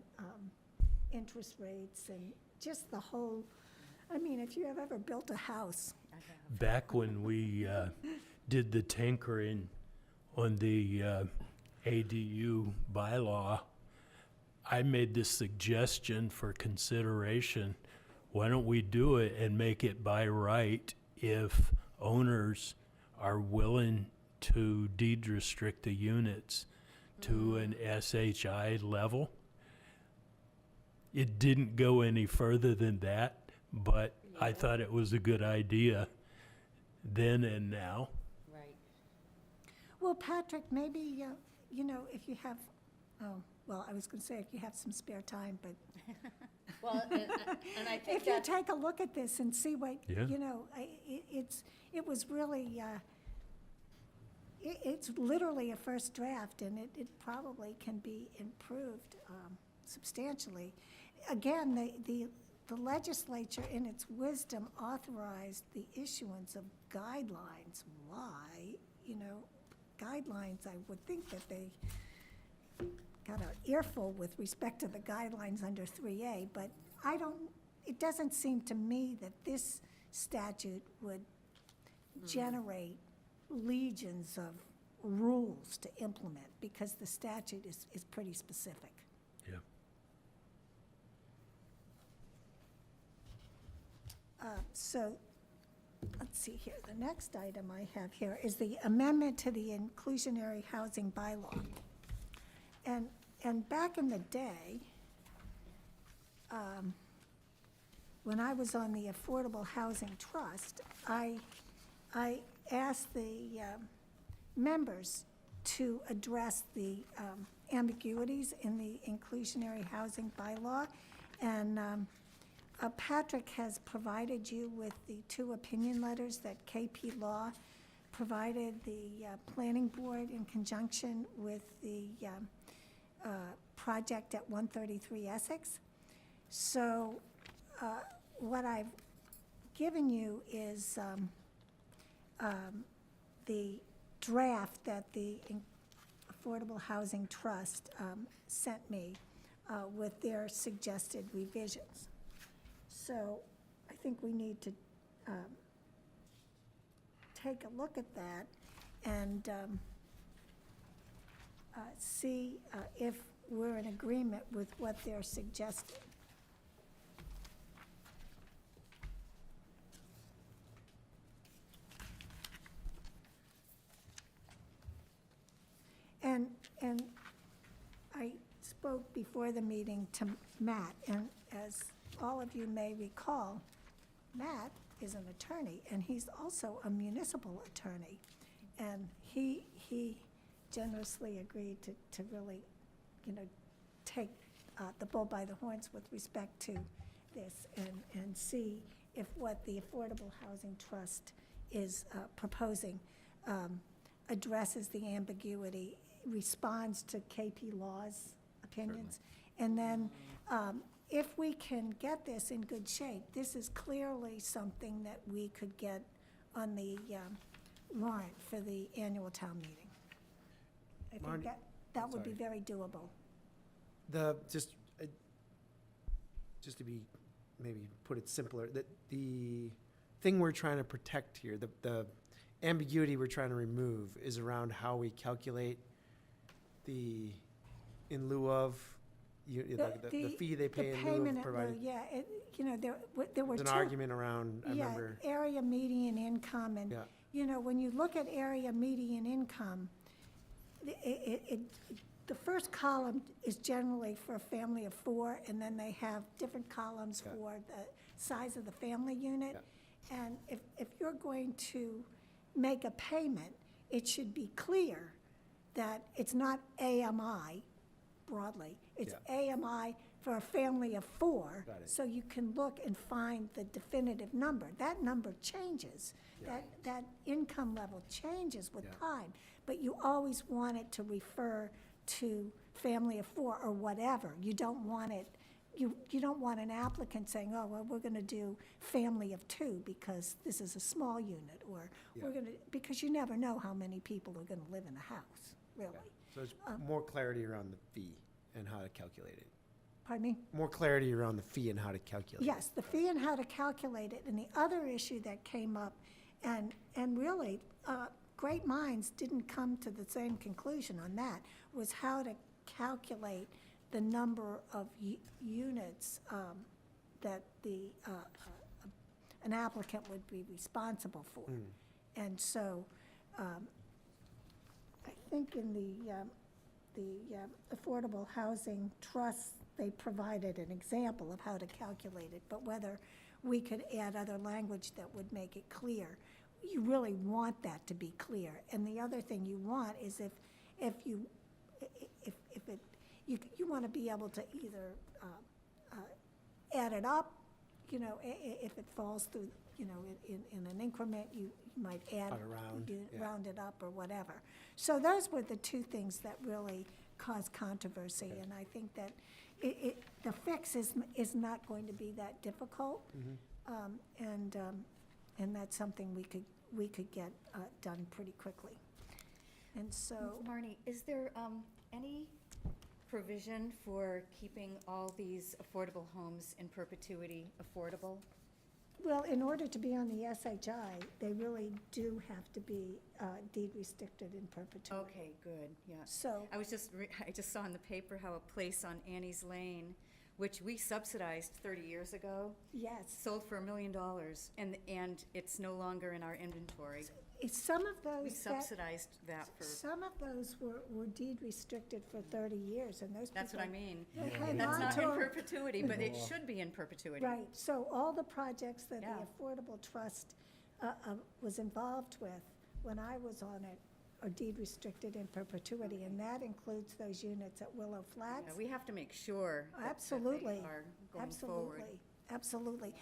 interest rates and just the whole, I mean, if you have ever built a house, I have. Back when we did the tinkering on the ADU bylaw, I made this suggestion for consideration. Why don't we do it and make it by right if owners are willing to deed restrict the units to an SHI level? It didn't go any further than that, but I thought it was a good idea then and now. Right. well, Patrick, maybe, you know, if you have, well, I was going to say if you have some spare time, but Well, and I think if you that, take a look at this and see what, Yeah. you know, it was really, it's literally a first draft, and it probably can be improved substantially. Again, the legislature, in its wisdom, authorized the issuance of guidelines. Why? You know, guidelines, I would think that they got an earful with respect to the guidelines under 3A, but it doesn't seem to me that this statute would generate legions of rules to implement, because the statute is pretty specific. Yeah. So, let's see here, the next item I have here is the amendment to the inclusionary housing bylaw. And back in the day, when I was on the Affordable Housing Trust, I asked the members to address the ambiguities in the inclusionary housing bylaw. And Patrick has provided you with the 2 opinion letters that KP Law provided the planning board in conjunction with the project at 133 Essex. So what I've given you is the draft that the Affordable Housing Trust sent me with their suggested revisions. So I think we need to take a look at that and see if we're in agreement with what they're suggesting. And I spoke before the meeting to Matt, and as all of you may recall, Matt is an attorney, and he's also a municipal attorney. And he generously agreed to really, you know, take the bull by the horns with respect to this and see if what the Affordable Housing Trust is proposing addresses the ambiguity, responds to KP Law's opinions. And then, if we can get this in good shape, this is clearly something that we could get on the warrant for the annual town meeting. I Marnie- think that would be sorry. very doable. Just to be, maybe put it simpler, that the thing we're trying to protect here, the ambiguity we're trying to remove is around how we calculate the in lieu of, the fee they pay in lieu payment of in lieu, providing. yeah, there were There's two. an argument around, I Yeah, remember, area median income, and, yeah, when you look at area median income, the first column is generally for a family of 4, and then they have different columns Yeah. for the size of the family unit. And if you're going to make a payment, it should be clear that it's not AMI broadly. It's AMI for a family of 4. Got it. So you can look and find the definitive number. That number changes. Yeah. That income level changes with Yeah. time, but you always want it to refer to family of 4 or whatever. You don't want it, you don't want an applicant saying, oh, well, we're gonna do family of 2 because this is a small unit, or we're Yeah. gonna, because you never know how many people are gonna live in the house, really. so there's more clarity around the fee and how to calculate it. Pardon me? More clarity around the fee and how to calculate it. Yes, the fee and how to calculate it, and the other issue that came up, and really, great minds didn't come to the same conclusion on that, was how to calculate the number of units that an applicant would be responsible for. And so, I think in the Affordable Housing Trust, they provided an example of how to calculate it, but whether we could add other language that would make it clear. You really want that to be clear. And the other thing you want is if you want to be able to either add it up, if it falls through, in an increment, you might add. Cut around, yeah. Round it up or whatever. So those were the two things that really caused controversy, and I think that the fix is not going to be that difficult. And that's something we could get done pretty quickly. And so, Marnie, is there any provision for keeping all these affordable homes in perpetuity affordable? well, in order to be on the SHI, they really do have to be deed restricted in perpetuity. Okay, good, yeah. So, I just saw in the paper how a place on Annie's Lane, which we subsidized 30 years ago, yes, sold for $1 million, and it's no longer in our inventory. some of those. We that- subsidized that for, Some of those were deed restricted for 30 years, and those people. that's what I mean. they hang That's on not to in 'em. perpetuity, but it should be in perpetuity. Right, so all the projects that the Yeah. Affordable Trust was involved with, when I was on it, are deed restricted in perpetuity, and that includes those units at Willow Flats. Yeah, we have to make sure that they Absolutely. are going forward. Absolutely, absolutely.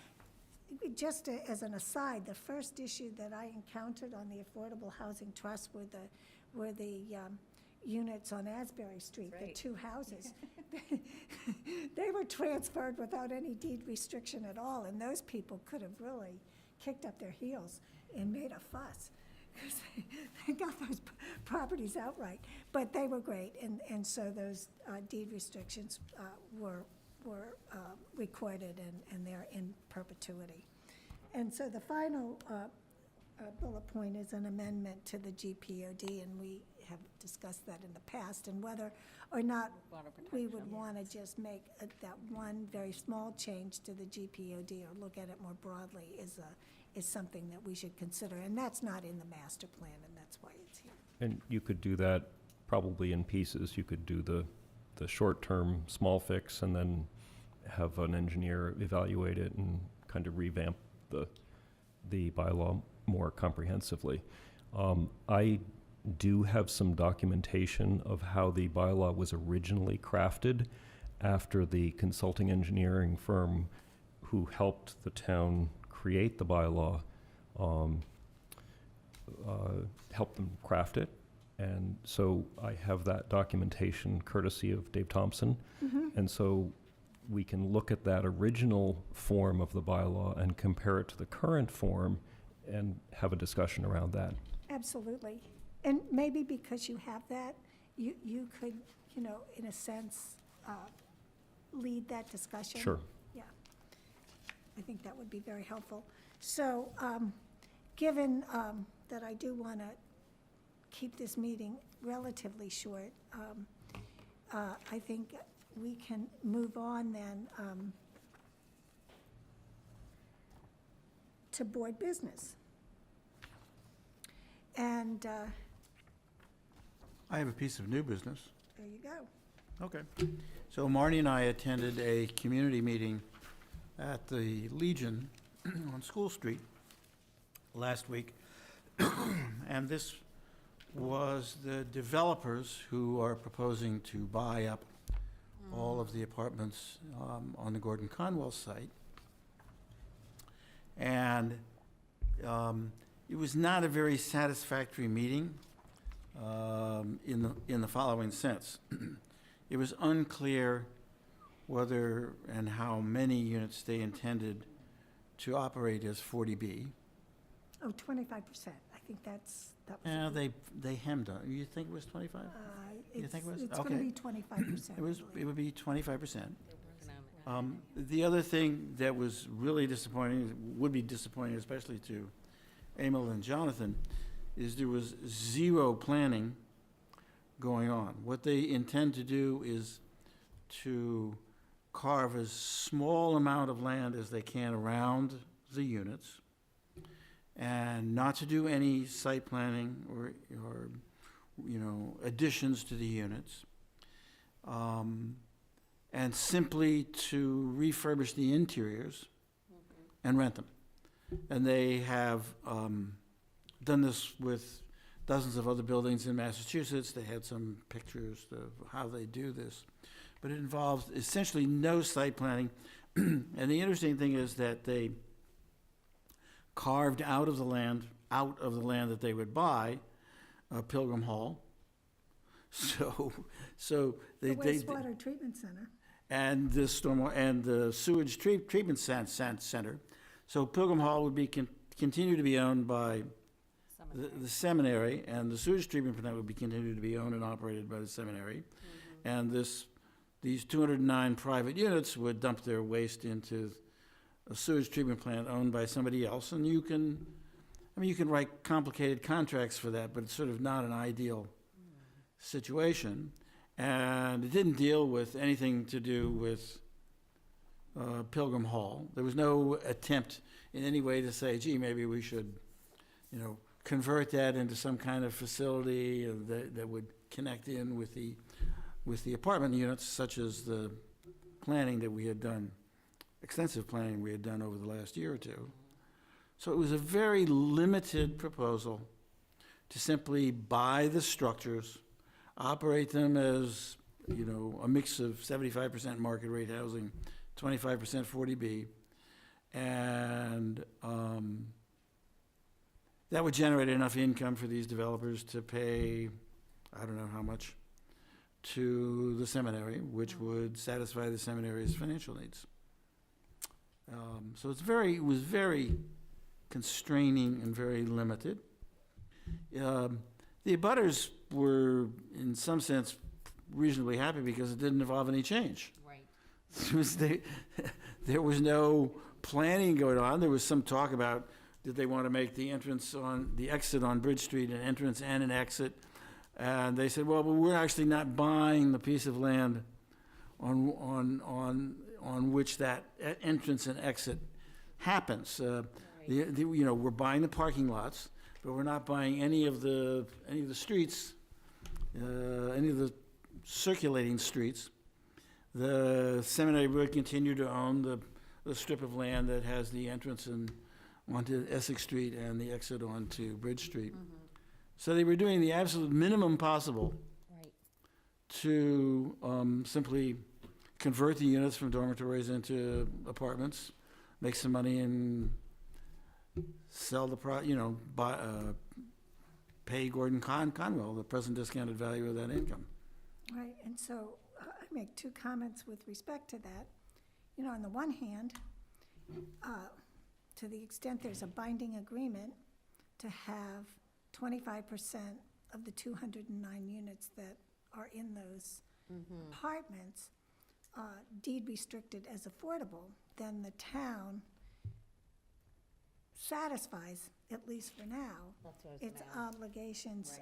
Just as an aside, the first issue that I encountered on the Affordable Housing Trust were the units on Asbury Street, the Right. 2 houses. They were transferred without any deed restriction at all, and those people could have really kicked up their heels and made a fuss, because they got those properties outright. But they were great, and so those deed restrictions were recorded, and they're in perpetuity. And so the final bullet point is an amendment to the GPOD, and we have discussed that in the past, and whether or not Water we would protection. want to just make that one very small change to the GPOD, or look at it more broadly, is something that we should consider. And that's not in the master plan, and that's why it's here. And you could do that probably in pieces. You could do the short-term small fix and then have an engineer evaluate it and kind of revamp the bylaw more comprehensively. I do have some documentation of how the bylaw was originally crafted after the consulting engineering firm who helped the town create the bylaw helped them craft it. And so I have that documentation courtesy of Dave Thompson. And so we can look at that original form of the bylaw and compare it to the current form and have a discussion around that. Absolutely. And maybe because you have that, you could, in a sense, lead that discussion. Sure. Yeah. I think that would be very helpful. So, given that I do want to keep this meeting relatively short, I think we can move on then to board business. And I have a piece of new business. there you go. Okay. So Marty and I attended a community meeting at the Legion on School Street last week. And this was the developers who are proposing to buy up all of the apartments on the Gordon Conwell site. And it was not a very satisfactory meeting in the following sense. It was unclear whether and how many units they intended to operate as 40B. Oh, 25%. I think that was. Yeah, they hemmed on, you think it was 25? You think it was? It's going to Okay. be 25%. It would be 25%. They're working on it. The other thing that was really disappointing, would be disappointing especially to Emil and Jonathan, is there was zero planning going on. What they intend to do is to carve as small amount of land as they can around the units, and not to do any site planning or additions to the units. And simply to refurbish the interiors and rent them. And they have done this with dozens of other buildings in Massachusetts. They had some pictures of how they do this. But it involves essentially no site planning. And the interesting thing is that they carved out of the land that they would buy, Pilgrim Hall. So The they wastewater treatment center. and the the sewage treatment center. So Pilgrim Hall would be continue to be owned by the seminary, and the sewage treatment plant would be continued to be owned and operated by the seminary. And these 209 private units would dump their waste into a sewage treatment plant owned by somebody else. And you can write complicated contracts for that, but it's sort of not an ideal situation. And it didn't deal with anything to do with Pilgrim Hall. There was no attempt in any way to say, gee, maybe we should, convert that into some kind of facility that would connect in with the apartment units, such as the planning that we had done, extensive planning we had done over the last year or two. So it was a very limited proposal to simply buy the structures, operate them as, a mix of 75% market rate housing, 25% 40B, and that would generate enough income for these developers to pay, I don't know how much, to the seminary, which would satisfy the seminary's financial needs. So it was very constraining and very limited. The abutters were, in some sense, reasonably happy because it didn't involve any change. Right. There was no planning going on. There was some talk about, did they want to make the exit on Bridge Street an entrance and an exit? And they said, well, but we're actually not buying the piece of land on which that entrance and exit happens. We're buying the parking lots, but we're not buying any of the streets, any of the circulating streets. The seminary would continue to own the strip of land that has the entrance onto Essex Street and the exit onto Bridge Street. So they were doing the absolute minimum possible Right. to simply convert the units from dormitories into apartments, make some money, and sell pay Gordon Conwell the present discounted value of that income. Right, and so I make two comments with respect to that. You know, on the one hand, to the extent there's a binding agreement to have 25% of the 209 units that are in those apartments deed restricted as affordable, then the town satisfies, at least for now, That's what I was its gonna ask. obligations.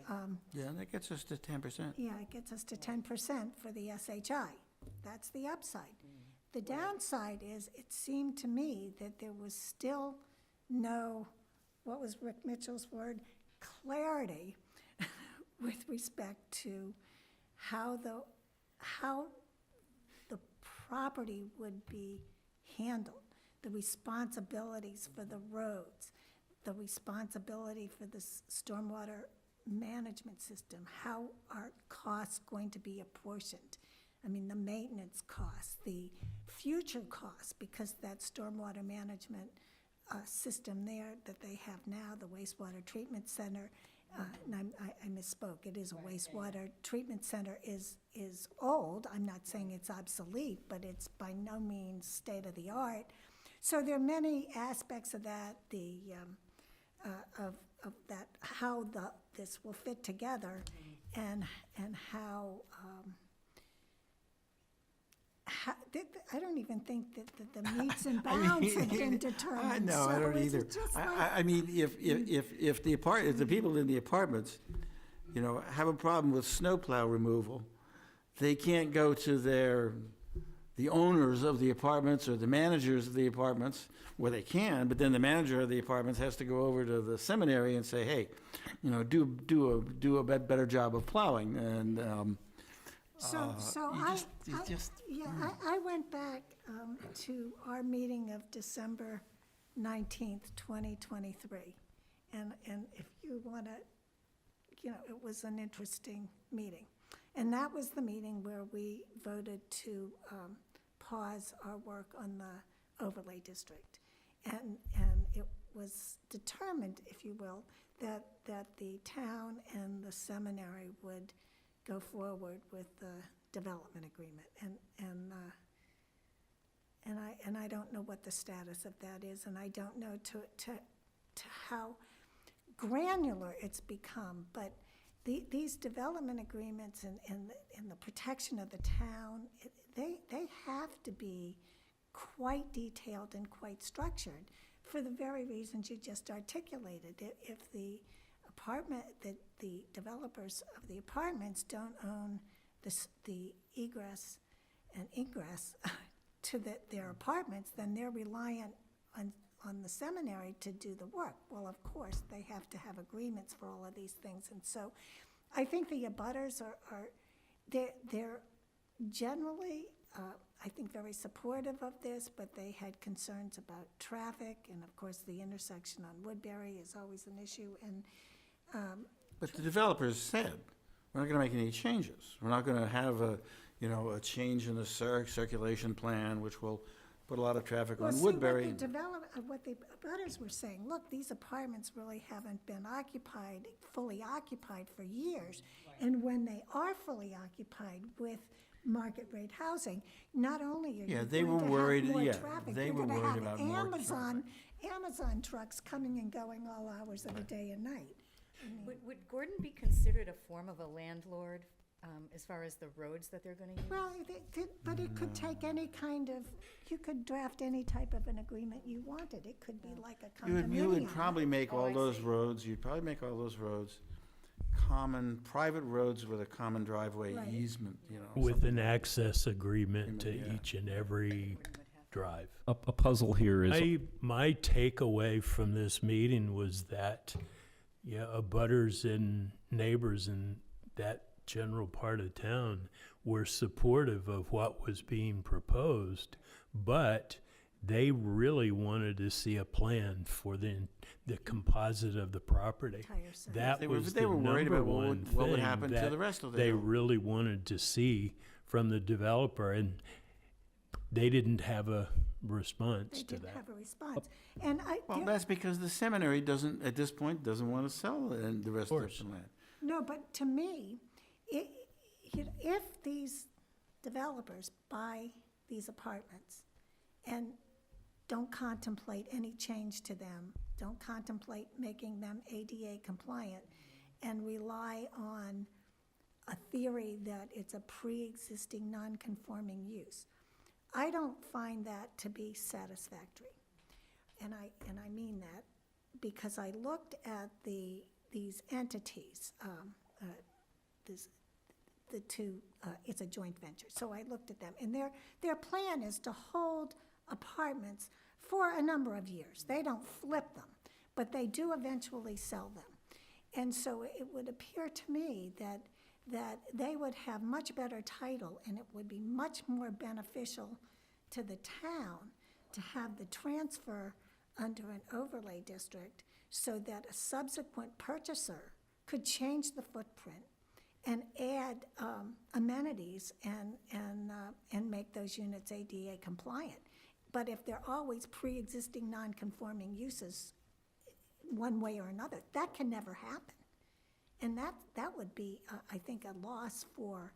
Yeah, and that gets us to 10%. Yeah, it gets us to 10% for the SHI. That's the upside. The downside is, it seemed to me that there was still no, what was Rick Mitchell's word? Clarity with respect to how the property would be handled, the responsibilities for the roads, the responsibility for the stormwater management system, how are costs going to be apportioned? I mean, the maintenance costs, the future costs, because that stormwater management system there that they have now, the wastewater treatment center, and I misspoke, it is a wastewater treatment center is old. I'm not saying it's obsolete, but it's by no means state-of-the-art. So there are many aspects of that, of that, how this will fit together, and how, I don't even think that the metes and bounds have been determined. No, I So don't it's either. just like- I mean, if the people in the apartments, you know, have a problem with snowplow removal, they can't go to the owners of the apartments or the managers of the apartments, where they can, but then the manager of the apartments has to go over to the seminary and say, hey, you know, do a better job of plowing, and, So I went back to our meeting of December 19th, 2023. And if you want to, you know, it was an interesting meeting. And that was the meeting where we voted to pause our work on the overlay district. And it was determined, if you will, that the town and the seminary would go forward with the development agreement. And I don't know what the status of that is, and I don't know to how granular it's become, but these development agreements and the protection of the town, they have to be quite detailed and quite structured for the very reasons you just articulated. If the developers of the apartments don't own the egress and ingress to their apartments, then they're reliant on the seminary to do the work. Well, of course, they have to have agreements for all of these things. And so I think the abutters they're generally, I think, very supportive of this, but they had concerns about traffic, and of course, the intersection on Woodbury is always an issue, and but the developers said, we're not gonna make any changes. We're not gonna have a change in the circulation plan, which will put a lot of traffic on Woodbury. What the abutters were saying, look, these apartments really haven't been fully occupied for years. And when they are fully occupied with market rate housing, not only are you they were going to worried- have more yeah, traffic, they you're were going to worried have about more Amazon trucks coming and going all hours of the day and night. Would Gordon be considered a form of a landlord as far as the roads that they're going to use? Well, but it could take any kind of, you could draft any type of an agreement you wanted. It could be like a condominium. You would probably make Oh, all I those see. roads, you'd probably make all those roads private roads with a common driveway Right. easement, you know. With something an like- access agreement to Yeah. each and every drive. A puzzle here is, My takeaway from this meeting was that, abutters and neighbors in that general part of town were supportive of what was being proposed, but they really wanted to see a plan for the composite of the property. Entire site. That They were- was they the were worried number about what one would- what would thing happen to that the rest of the they hill. really wanted to see from the developer. And they didn't have a response They to didn't that. have a response. And Well, there- that's because the seminary doesn't, at this point, doesn't want to sell the rest of course. the land. no, but to me, if these developers buy these apartments and don't contemplate any change to them, don't contemplate making them ADA compliant, and rely on a theory that it's a pre-existing non-conforming use, I don't find that to be satisfactory. And I mean that because I looked at these entities, the two, it's a joint venture, so I looked at them, and their plan is to hold apartments for a number of years. They don't flip them, but they do eventually sell them. And so it would appear to me that they would have much better title, and it would be much more beneficial to the town to have the transfer under an overlay district so that a subsequent purchaser could change the footprint and add amenities and make those units ADA compliant. But if they're always pre-existing non-conforming uses, one way or another, that can never happen. And that would be, I think, a loss for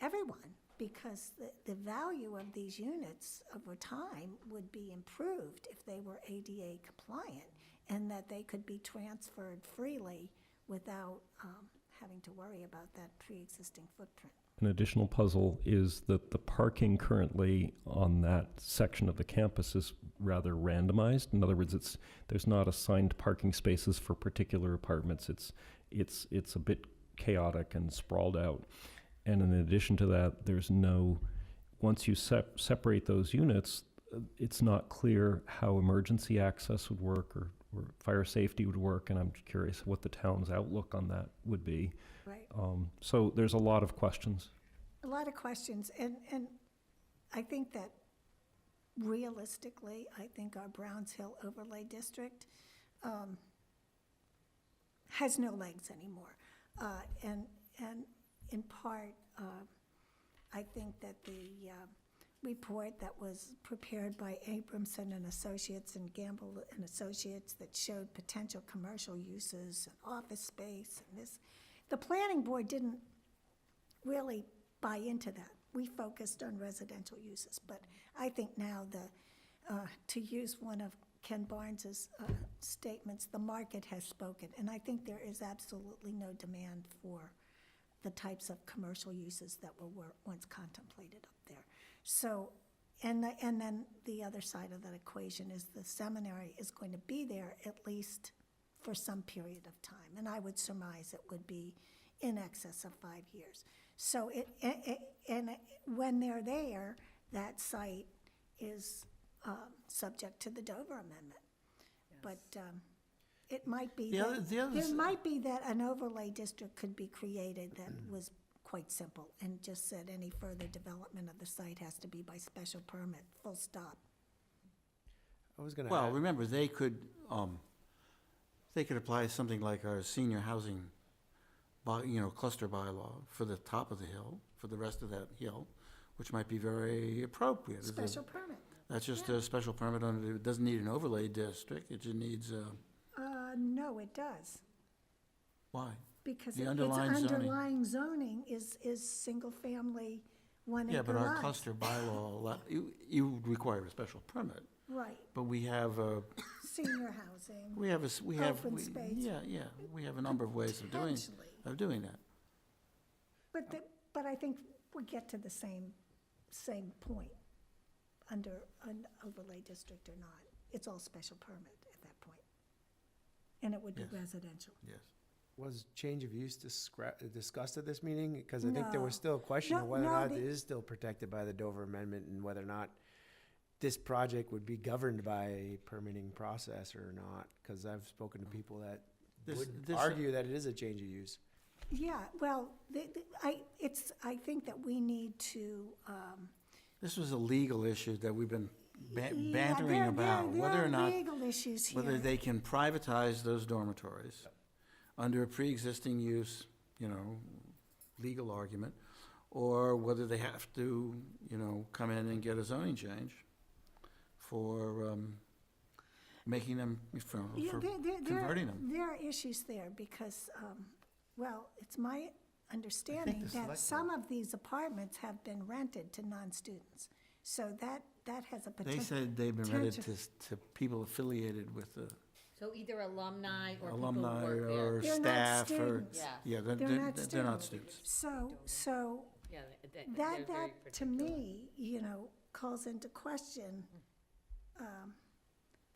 everyone, because the value of these units over time would be improved if they were ADA compliant, and that they could be transferred freely without having to worry about that pre-existing footprint. An additional puzzle is that the parking currently on that section of the campus is rather randomized. In other words, there's not assigned parking spaces for particular apartments. It's a bit chaotic and sprawled out. And in addition to that, there's no, once you separate those units, it's not clear how emergency access would work or fire safety would work, and I'm curious what the town's outlook on that would be. Right. So there's a lot of questions. A lot of questions, and I think that realistically, I think our Browns Hill overlay district has no legs anymore. And in part, I think that the report that was prepared by Abramson and Associates and Gamble and Associates that showed potential commercial uses and office space and this, the planning board didn't really buy into that. We focused on residential uses, but I think now to use one of Ken Barnes's statements, the market has spoken, and I think there is absolutely no demand for the types of commercial uses that were once contemplated up there. So, and then the other side of that equation is the seminary is going to be there at least for some period of time, and I would surmise it would be in excess of 5 years. So when they're there, that site is subject to the Dover Amendment. But it might be there might be that an overlay district could be created that was quite simple and just said any further development of the site has to be by special permit, full stop. I was gonna Well, add- remember, they could apply something like our senior housing cluster bylaw for the top of the hill, for the rest of that hill, which might be very appropriate. Special permit. That's just a special permit it doesn't need an overlay district, it just needs, No, it does, why? because The its underlying zoning. underlying zoning is single-family, one Yeah, acre but our lots. cluster bylaw, you would require a special permit, Right, but we have, senior housing, we have, Open space. Yeah, we have a number of ways of doing potentially. that. But I think we get to the same point, under an overlay district or not. It's all special permit at that point. And it would be Yes. residential. Yes. Was change of use discussed at this meeting? Because I think there was No. still a question of No, whether or no, not it the- is still protected by the Dover Amendment and whether or not this project would be governed by a permitting process or not. Because I've spoken to people that would argue that it is a change of use. Yeah, well, I think that we need to, This was a legal issue that we've been yeah, bantering about, there whether or are not, legal issues here. whether they can privatize those dormitories under a pre-existing use, legal argument, or whether they have to, come in and get a zoning change for making them, for Yeah, converting them. There are issues there because, well, it's my understanding the that select some of these apartments have been rented to non-students. So that has a They potential. said they've been rented potential- to people affiliated with the So either alumni or people who alumni work there. or They're not staff or, students. Yeah, yeah, They're not they're not students. students. So yeah, they're that, very to particular. me, calls into question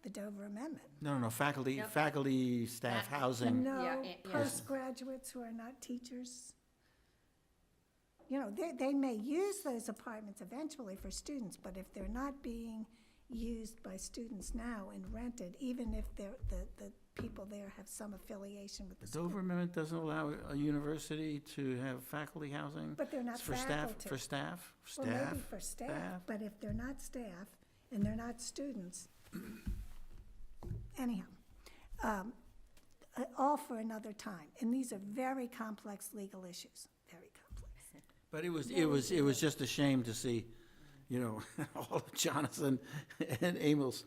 the Dover Amendment. No, faculty, Yep. faculty, staff Faculty. housing. No Yeah. postgraduates who are not teachers. They may use those apartments eventually for students, but if they're not being used by students now and rented, even if the people there have some affiliation with the The school. Dover Amendment doesn't allow a university to have faculty housing? But they're not It's for faculty. staff, for staff, Well, maybe staff? for staff, staff. but if they're not staff and they're not students, anyhow, all for another time. And these are very complex legal issues, very complex. But it was just a shame to see, all of Jonathan and Amos,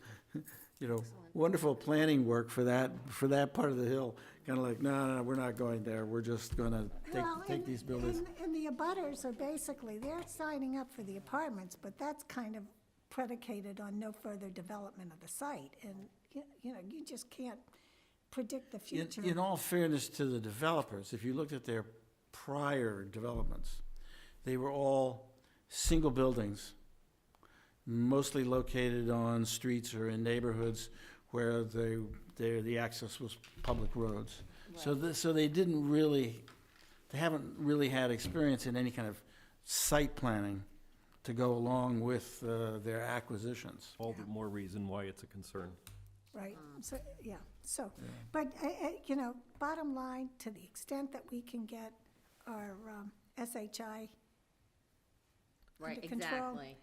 wonderful planning work for that part of the hill. Kind of like, no, we're not going there. We're just gonna Well, take and- these buildings. And the abutters are basically, they're signing up for the apartments, but that's kind of predicated on no further development of the site. And, you just can't predict the future. In all fairness to the developers, if you looked at their prior developments, they were all single buildings, mostly located on streets or in neighborhoods where the access was public roads. So they haven't really had experience in any kind of site planning to go along with their acquisitions. All the more reason why it's a concern. Right, but, bottom line, to the extent that we can get our SHI Right, under control, exactly.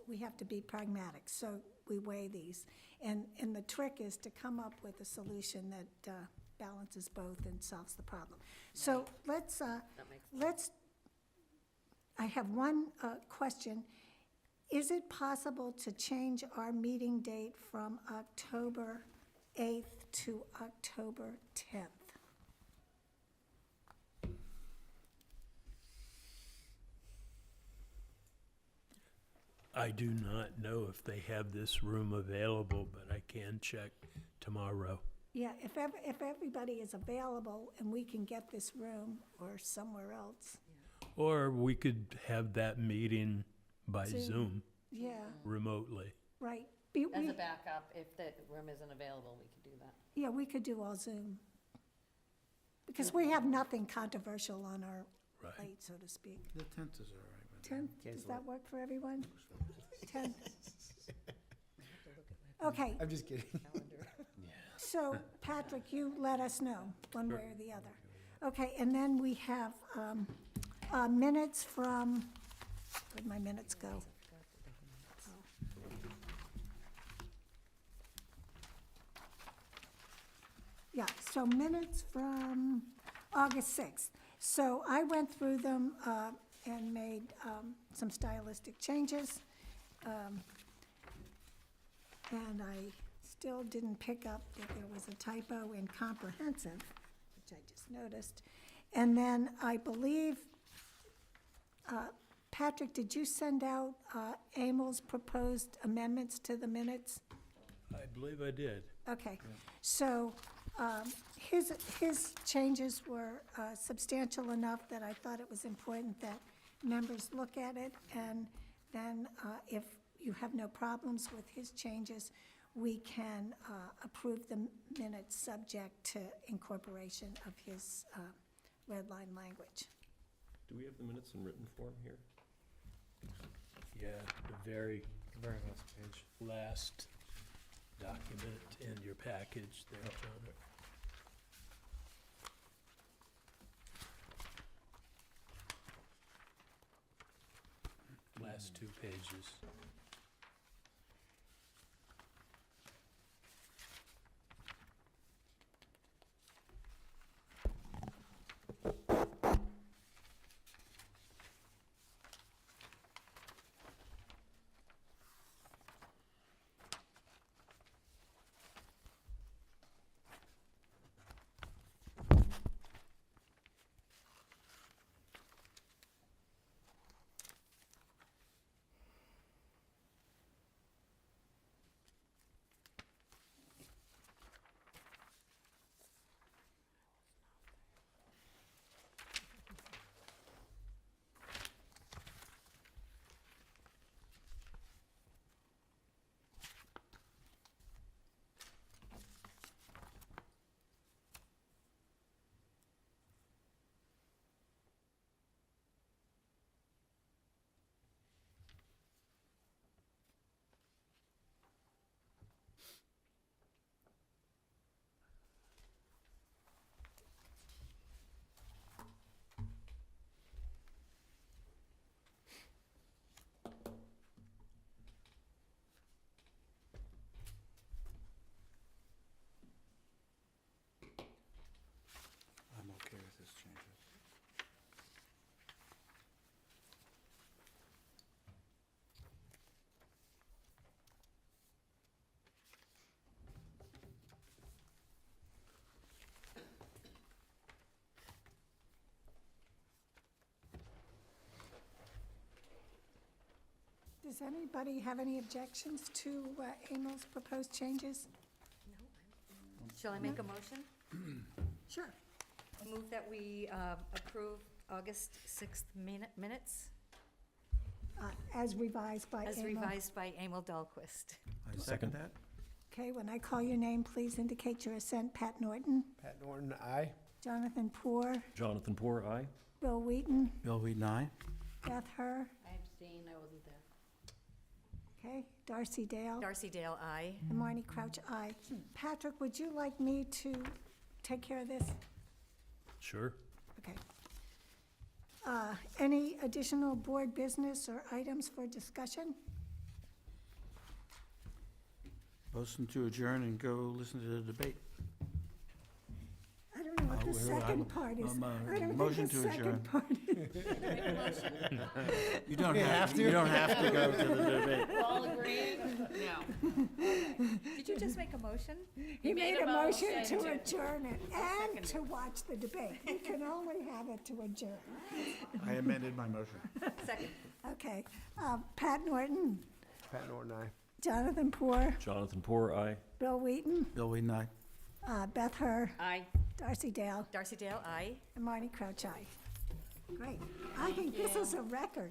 we have to be pragmatic, so we weigh these. And the trick is to come up with a solution that balances both and solves the problem. So let's, That makes I have one question. Is it possible to change our meeting date from October 8th to October 10th? I do not know if they have this room available, but I can check tomorrow. Yeah, if everybody is available and we can get this room or somewhere else, Or we could have that meeting by Zoom. Zoom yeah, remotely. right. As a backup, if the room isn't available, we could do that. Yeah, we could do all Zoom. Because we have nothing controversial on our Right. plate, so to speak. The 10th is all right. with me. 10th, does Cancel that it. work for everyone? 10th. Okay, I'm just kidding. so Patrick, you let us know, one way or the other. Okay, and then we have minutes from, where'd my minutes go? Yeah, so minutes from August 6th. So I went through them and made some stylistic changes. And I still didn't pick up that there was a typo in comprehensive, which I just noticed. And then I believe, Patrick, did you send out Emil's proposed amendments to the minutes? I believe I did. Okay, so his changes were substantial enough that I thought it was important that members look at it, and then if you have no problems with his changes, we can approve the minutes subject to incorporation of his red line language. Do we have the minutes in written form here? Yeah, the very Very last page. last document in your package there, John. Last 2 pages. Does anybody have any objections to Emil's proposed changes? Shall I make a motion? Sure. I move that we approve August 6th minutes As revised by Emil. as revised by Emil Dahlquist. I Second. second that. Okay, when I call your name, please indicate your assent. Pat Norton, Pat Norton, aye. Jonathan Poor, Jonathan Poor, aye. Bill Wheaton, Bill Wheaton, aye. Beth Herr, I abstain, I wasn't there. okay, Darcy Dale, Darcy Dale, aye. and Marnie Crouch, aye. Patrick, would you like me to take care of this? Sure. Okay. Any additional board business or items for discussion? Motion to adjourn and go listen to the debate. I don't know what the second part is. I don't motion think the to adjourn. second part is. You don't We have have to. to? You don't have to go to the debate. All agreed? No. Did you just make a motion? He made a motion to motion. adjourn it and to watch the debate. We can only have it to adjourn. I amended my motion. Second. Okay. Pat Norton, Pat Norton, aye. Jonathan Poor, Jonathan Poor, aye. Bill Wheaton, Bill Wheaton, aye. Beth Herr, Aye. Darcy Dale, Darcy Dale, aye. and Marnie Crouch, aye. Great. I think this is a record.